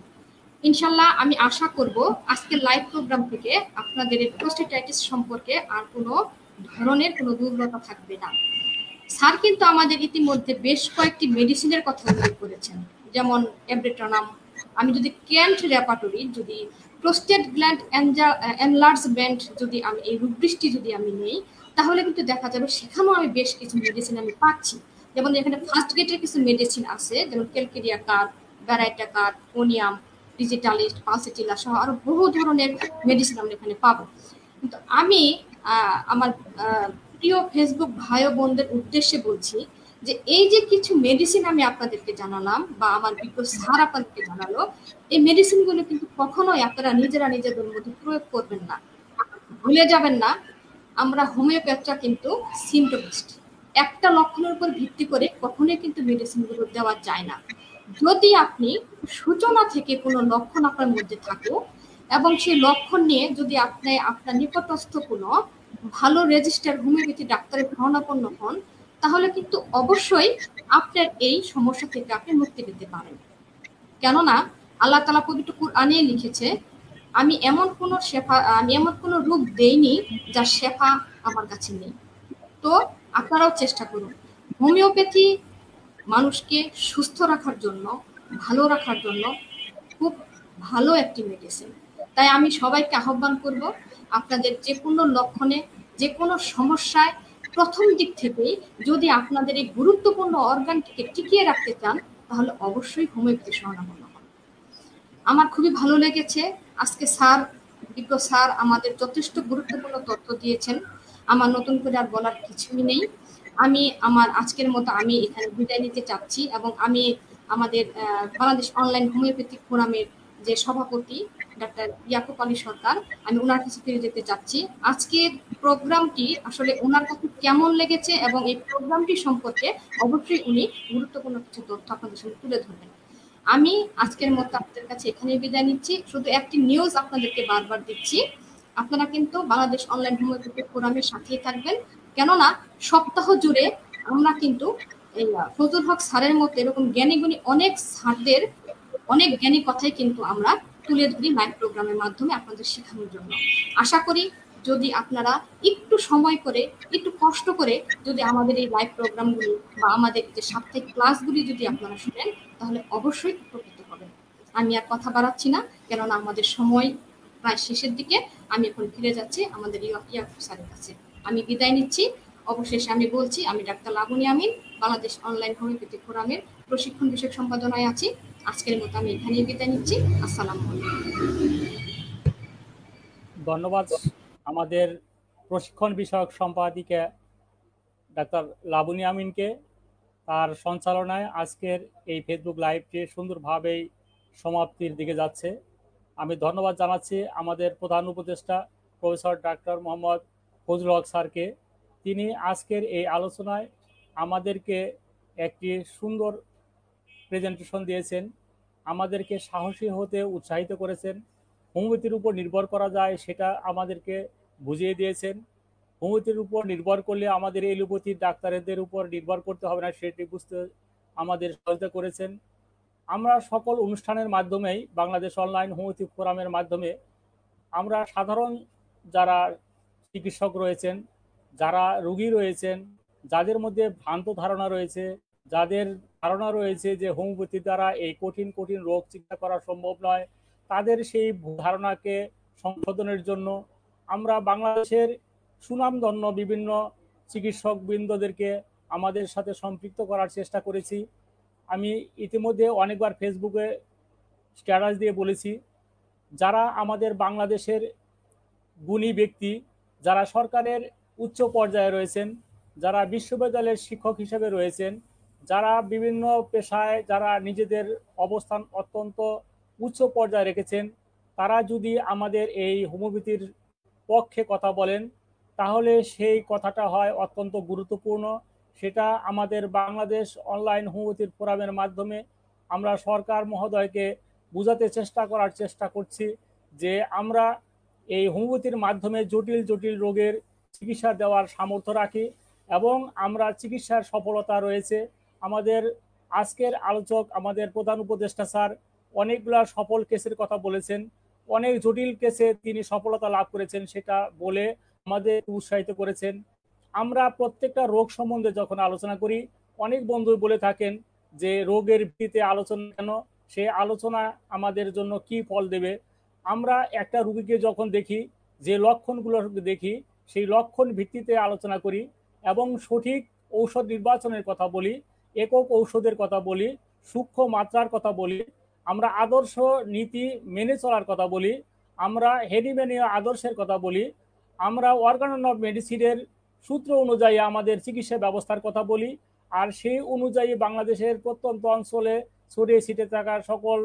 ইনশাল্লাহ আমি আশা করব আজকের লাইভ প্রোগ্রাম থেকে আপনাদের এই প্রোস্টেটাইটিস সম্পর্কে আর কোনো ধরনের কোনো দুর্বলতা থাকবে না। স্যার কিন্তু আমাদের ইতিমধ্যে বেশ কয়েকটি মেডিসিনের কথা উল্লেখ করেছেন, যেমন এব্রেট্রানাম। আমি যদি কেন্ট রেপার্টরি, যদি প্রোস্টেট গ্ল্যান্ড এনলার্জমেন্ট, যদি আমি এই রূপবৃষ্টি যদি আমি নেই, তাহলে কিন্তু দেখা যাবে সেখানেও আমি বেশ কিছু মেডিসিন আমি পাচ্ছি। যেমন এখানে ফার্স্ট গেটের কিছু মেডিসিন আছে, যেমন ক্যালকেরিয়া কার, ব্যারাইটা কার, ওনিয়াম, ডিজিটালিস্ট, পালসেটিলা সহ আরো বহু ধরনের মেডিসিন আমরা এখানে পাবো। কিন্তু আমি আমার প্রিয় ফেসবুক ভাই বোনদের উদ্দেশ্যে বলছি যে এই যে কিছু মেডিসিন আমি আপনাদেরকে জানালাম বা আমার বিজ্ঞ স্যার আপনাদেরকে জানালো, এই মেডিসিনগুলো কিন্তু কখনোই আপনারা নিজেরা নিজেদের মধ্যে প্রয়োগ করবেন না। ভুলে যাবেন না, আমরা হোমিওপ্যাথরা কিন্তু সিমটোমিস্ট, একটা লক্ষণের উপর ভিত্তি করে কখনোই কিন্তু মেডিসিনগুলো দেওয়া যায় না। যদি আপনি সূচনা থেকে কোনো লক্ষণ আপনার মধ্যে থাকে এবং সেই লক্ষণ নিয়ে যদি আপনি আপনার নিকটস্থ কোনো ভালো রেজিস্টার হোমিওপ্যাথি ডাক্তারের শরণাপন্ন হন, তাহলে কিন্তু অবশ্যই আপনার এই সমস্যা থেকে আপনি মুক্তি পেতে পারেন। কেননা আল্লাহ তাআলা পবিত্র কুরআনে লিখেছে, আমি এমন কোনো রোগ দেইনি যার শেফা আমার কাছে নেই। তো আপনারাও চেষ্টা করুন। হোমিওপ্যাথি মানুষকে সুস্থ রাখার জন্য, ভালো রাখার জন্য খুব ভালো একটি মেডিসিন। তাই আমি সবাইকে আহ্বান করব, আপনাদের যে কোনো লক্ষণে, যে কোনো সমস্যায় প্রথম দিক থেকেই যদি আপনাদের এই গুরুত্বপূর্ণ অর্গানটিকে টিকিয়ে রাখতে চান, তাহলে অবশ্যই হোমিওপ্যাথি শরণাপন্ন হন। আমার খুবই ভালো লেগেছে আজকে বিজ্ঞ স্যার আমাদের যথেষ্ট গুরুত্বপূর্ণ তথ্য দিয়েছেন। আমার নতুন করে আর বলার কিছুই নেই। আমি আমার আজকের মতো আমি এখানে বিদায় নিতে চাচ্ছি এবং আমি আমাদের বাংলাদেশ অনলাইন হোমিওপ্যাথিক ফোরামের যে সভাপতি ডাক্তার ইয়াকুব আলী সরকার, আমি ওনার কাছে ফিরে যেতে চাচ্ছি। আজকের প্রোগ্রামটি আসলে ওনার কাছে কেমন লেগেছে এবং এই প্রোগ্রামটি সম্পর্কে অবশ্যই উনি গুরুত্বপূর্ণ কিছু তথ্য আপনাদের সামনে তুলে ধরবেন। আমি আজকের মতো আপনাদের কাছে এখানেই বিদায় নিচ্ছি। শুধু একটি নিউজ আপনাদেরকে বারবার দিচ্ছি, আপনারা কিন্তু বাংলাদেশ অনলাইন হোমিওপ্যাথিক ফোরামের সাথেই থাকবেন। কেননা সপ্তাহ জুড়ে আমরা কিন্তু এই ফজলুল হক স্যারের মতো এরকম জ্ঞানী গুণী অনেক স্যারদের অনেক জ্ঞানী কথাই কিন্তু আমরা তুলে ধরি লাইভ প্রোগ্রামের মাধ্যমে আপনাদের শেখানোর জন্য। আশা করি যদি আপনারা একটু সময় করে, একটু কষ্ট করে যদি আমাদের এই লাইভ প্রোগ্রামগুলি বা আমাদের যে সাপ্তাহিক ক্লাসগুলি যদি আপনারা শুনেন, তাহলে অবশ্যই উপকৃত হবেন। আমি আর কথা বাড়াচ্ছি না, কেননা আমাদের সময় প্রায় শেষের দিকে। আমি এখন ফিরে যাচ্ছি আমাদের ইয়াকুব স্যারের কাছে। আমি বিদায় নিচ্ছি। অবশেষে আমি বলছি, আমি ডাক্তার লাবণী আমিন, বাংলাদেশ অনলাইন হোমিওপ্যাথি ফোরামের প্রশিক্ষণ বিষয়ক সম্পাদনায় আছি। আজকের মতো আমি এখানেই বিদায় নিচ্ছি। আসসালামু আলাইকুম। ধন্যবাদ আমাদের প্রশিক্ষণ বিষয়ক সম্পাদিকা ডাক্তার লাবণী আমিনকে। তার সঞ্চালনায় আজকের এই ফেসবুক লাইভটি সুন্দরভাবেই সমাপ্তির দিকে যাচ্ছে। আমি ধন্যবাদ জানাচ্ছি আমাদের প্রধান উপদেষ্টা প্রফেসর ডাক্তার মোহাম্মদ ফজলুল হক স্যারকে। তিনি আজকের এই আলোচনায় আমাদেরকে একটি সুন্দর প্রেজেন্টেশন দিয়েছেন, আমাদেরকে সাহসী হতে উৎসাহিত করেছেন। হোমিওপ্যাথির উপর নির্ভর করা যায় সেটা আমাদেরকে বুঝিয়ে দিয়েছেন। হোমিওপ্যাথির উপর নির্ভর করলে আমাদের এলোপ্যাথির ডাক্তারদের উপর নির্ভর করতে হবে না, সেটি বুঝতে আমাদের সহায়তা করেছেন। আমরা সকল অনুষ্ঠানের মাধ্যমেই বাংলাদেশ অনলাইন হোমিওপ্যাথি ফোরামের মাধ্যমে আমরা সাধারণ যারা চিকিৎসক রয়েছেন, যারা রোগী রয়েছেন, যাদের মধ্যে ভ্রান্ত ধারণা রয়েছে, যাদের ধারণা রয়েছে যে হোমিওপ্যাথি দ্বারা এই কঠিন কঠিন রোগ চিকিৎসা করা সম্ভব নয়, তাদের সেই ধারণাকে সংশোধনের জন্য আমরা বাংলাদেশের সুনামধন্য বিভিন্ন চিকিৎসক বৃন্দদেরকে আমাদের সাথে সম্পৃক্ত করার চেষ্টা করেছি। আমি ইতিমধ্যে অনেকবার ফেসবুকে স্ট্যাটাস দিয়ে বলেছি, যারা আমাদের বাংলাদেশের গুণী ব্যক্তি, যারা সরকারের উচ্চ পর্যায়ে রয়েছেন, যারা বিশ্ববিদ্যালয়ের শিক্ষক হিসেবে রয়েছেন, যারা বিভিন্ন পেশায় যারা নিজেদের অবস্থান অত্যন্ত উচ্চ পর্যায়ে রেখেছেন, তারা যদি আমাদের এই হোমিওপ্যাথির পক্ষে কথা বলেন, তাহলে সেই কথাটা হয় অত্যন্ত গুরুত্বপূর্ণ। সেটা আমাদের বাংলাদেশ অনলাইন হোমিওপ্যাথির ফোরামের মাধ্যমে আমরা সরকার মহোদয়কে বোঝাতে চেষ্টা করছি যে আমরা এই হোমিওপ্যাথির মাধ্যমে জটিল জটিল রোগের চিকিৎসা দেওয়ার সামর্থ্য রাখি এবং আমরা চিকিৎসার সফলতা রয়েছে। আমাদের আজকের আলোচক আমাদের প্রধান উপদেষ্টা স্যার অনেকগুলা সফল কেসের কথা বলেছেন, অনেক জটিল কেসে তিনি সফলতা লাভ করেছেন সেটা বলে আমাদের উৎসাহিত করেছেন। আমরা প্রত্যেকটা রোগ সম্বন্ধে যখন আলোচনা করি, অনেক বন্ধু বলে থাকেন যে রোগের ভিত্তিতে আলোচনা কেন, সেই আলোচনা আমাদের জন্য কি ফল দেবে। আমরা একটা রোগীকে যখন দেখি, যে লক্ষণগুলো দেখি, সেই লক্ষণ ভিত্তিতে আলোচনা করি এবং সঠিক ঔষধ নির্বাচনের কথা বলি, একক ঔষধের কথা বলি, সূক্ষ্ম মাত্রার কথা বলি, আমরা আদর্শ নীতি মেনে চলার কথা বলি, আমরা হেডিম্যানীয় আদর্শের কথা বলি, আমরা অর্গানন অফ মেডিসিনের সূত্র অনুযায়ী আমাদের চিকিৎসা ব্যবস্থার কথা বলি, আর সেই অনুযায়ী বাংলাদেশের প্রত্যন্ত অঞ্চলে ছড়িয়ে ছিটে থাকা সকল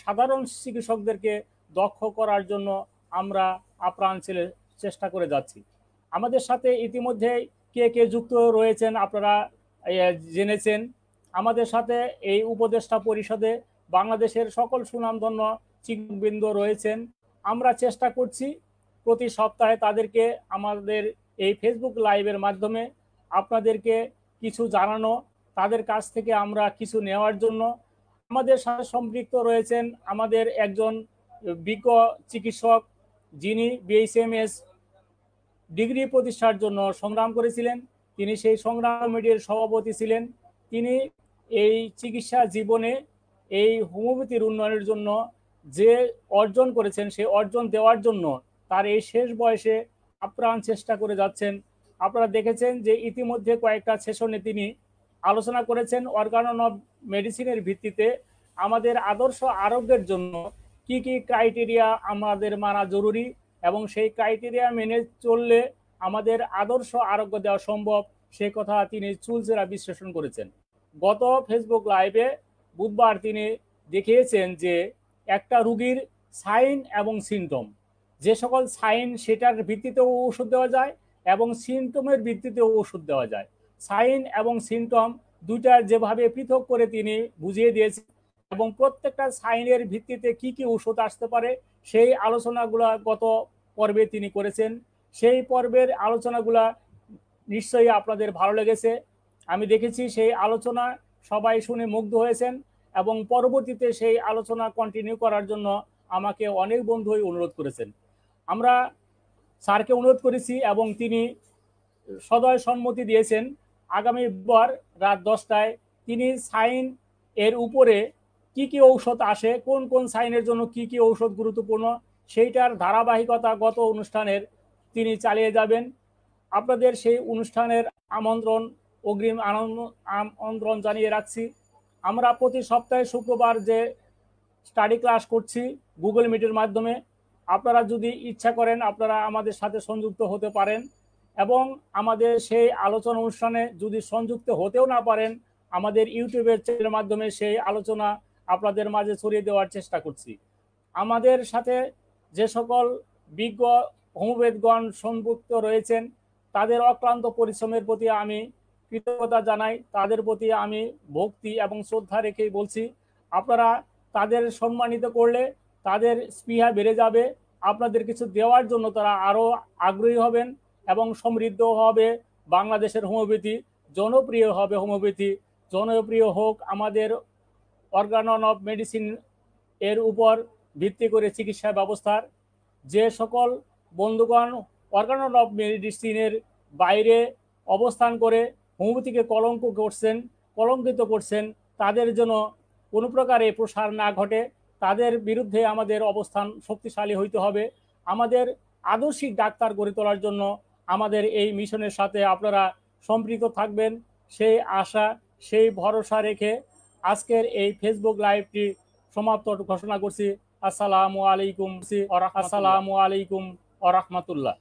সাধারণ চিকিৎসকদেরকে দক্ষ করার জন্য আমরা আপ্রাণ চেষ্টা করে যাচ্ছি। আমাদের সাথে ইতিমধ্যে কে কে যুক্ত রয়েছেন আপনারা জেনেছেন। আমাদের সাথে এই উপদেষ্টা পরিষদে বাংলাদেশের সকল সুনামধন্য চিকিৎসকবৃন্দ রয়েছেন। আমরা চেষ্টা করছি প্রতি সপ্তাহে তাদেরকে আমাদের এই ফেসবুক লাইভের মাধ্যমে আপনাদেরকে কিছু জানানো, তাদের কাছ থেকে আমরা কিছু নেওয়ার জন্য। আমাদের সাথে সম্পৃক্ত রয়েছেন আমাদের একজন বিজ্ঞ চিকিৎসক, যিনি বিএইচএমএস ডিগ্রি প্রতিষ্ঠার জন্য সংগ্রাম করেছিলেন, তিনি সেই সংগ্রাম কমিটির সভাপতি ছিলেন। তিনি এই চিকিৎসা জীবনে এই হোমিওপ্যাথির উন্নয়নের জন্য যে অর্জন করেছেন, সেই অর্জন দেওয়ার জন্য তার এই শেষ বয়সে আপ্রাণ চেষ্টা করে যাচ্ছেন। আপনারা দেখেছেন যে ইতিমধ্যে কয়েকটা সেশনে তিনি আলোচনা করেছেন অর্গানন অফ মেডিসিনের ভিত্তিতে আমাদের আদর্শ আরোগ্যের জন্য কি কি ক্রাইটেরিয়া আমাদের মানা জরুরি এবং সেই ক্রাইটেরিয়া মেনে চললে আমাদের আদর্শ আরোগ্য দেওয়া সম্ভব, সে কথা তিনি চুলচেরা বিশ্লেষণ করেছেন। গত ফেসবুক লাইভে বুধবার তিনি দেখিয়েছেন যে একটা রোগীর সাইন এবং সিমটম, যে সকল সাইন সেটার ভিত্তিতেও ওষুধ দেওয়া যায় এবং সিমটমের ভিত্তিতেও ওষুধ দেওয়া যায়। সাইন এবং সিমটম দুইটার যেভাবে পৃথক করে তিনি বুঝিয়ে দিয়েছেন এবং প্রত্যেকটা সাইনের ভিত্তিতে কি কি ওষুধ আসতে পারে সেই আলোচনাগুলা গত পর্বে তিনি করেছেন। সেই পর্বের আলোচনাগুলা নিশ্চয়ই আপনাদের ভালো লেগেছে। আমি দেখেছি সেই আলোচনা সবাই শুনে মুগ্ধ হয়েছেন এবং পরবর্তীতে সেই আলোচনা কন্টিনিউ করার জন্য আমাকে অনেক বন্ধুই অনুরোধ করেছেন। আমরা স্যারকে অনুরোধ করেছি এবং তিনি সদয় সম্মতি দিয়েছেন। আগামীবার রাত 10টায় তিনি সাইন এর উপরে কি কি ঔষধ আসে, কোন কোন সাইনের জন্য কি কি ঔষধ গুরুত্বপূর্ণ, সেইটার ধারাবাহিকতা গত অনুষ্ঠানের তিনি চালিয়ে যাবেন। আপনাদের সেই অনুষ্ঠানের আমন্ত্রণ, অগ্রিম আমন্ত্রণ জানিয়ে রাখছি। আমরা প্রতি সপ্তাহে শুক্রবার যে স্টাডি ক্লাস করছি গুগল মিটের মাধ্যমে, আপনারা যদি ইচ্ছা করেন আপনারা আমাদের সাথে সংযুক্ত হতে পারেন এবং আমাদের সেই আলোচনা অনুষ্ঠানে যদি সংযুক্ত হতেও না পারেন, আমাদের ইউটিউবের চ্যানেলের মাধ্যমে সেই আলোচনা আপনাদের মাঝে ছড়িয়ে দেওয়ার চেষ্টা করছি। আমাদের সাথে যে সকল বিজ্ঞ হোমিওপ্যাথগণ সংযুক্ত রয়েছেন তাদের অক্লান্ত পরিশ্রমের প্রতি আমি কৃতজ্ঞতা জানাই, তাদের প্রতি আমি ভক্তি এবং শ্রদ্ধা রেখেই বলছি, আপনারা তাদের সম্মানিত করলে তাদের স্পৃহা বেড়ে যাবে, আপনাদের কিছু দেওয়ার জন্য তারা আরও আগ্রহী হবেন এবং সমৃদ্ধ হবে। বাংলাদেশের হোমিওপ্যাথি জনপ্রিয় হবে, হোমিওপ্যাথি জনপ্রিয় হোক। আমাদের অর্গানন অফ মেডিসিন এর উপর ভিত্তি করে চিকিৎসা ব্যবস্থার যে সকল বন্ধুগণ অর্গানন অফ মেডিসিনের বাইরে অবস্থান করে হোমিওপ্যাথিকে কলঙ্কিত করছেন, তাদের জন্য কোনো প্রকারে প্রসার না ঘটে, তাদের বিরুদ্ধে আমাদের অবস্থান শক্তিশালী হইতে হবে। আমাদের আদর্শিক ডাক্তার গড়ে তোলার জন্য আমাদের এই মিশনের সাথে আপনারা সম্পৃক্ত থাকবেন, সেই আশা সেই ভরসা রেখে আজকের এই ফেসবুক লাইভটি সমাপ্ত ঘোষণা করছি। আসসালামু আলাইকুম ওয়া রাহমাতুল্লাহ।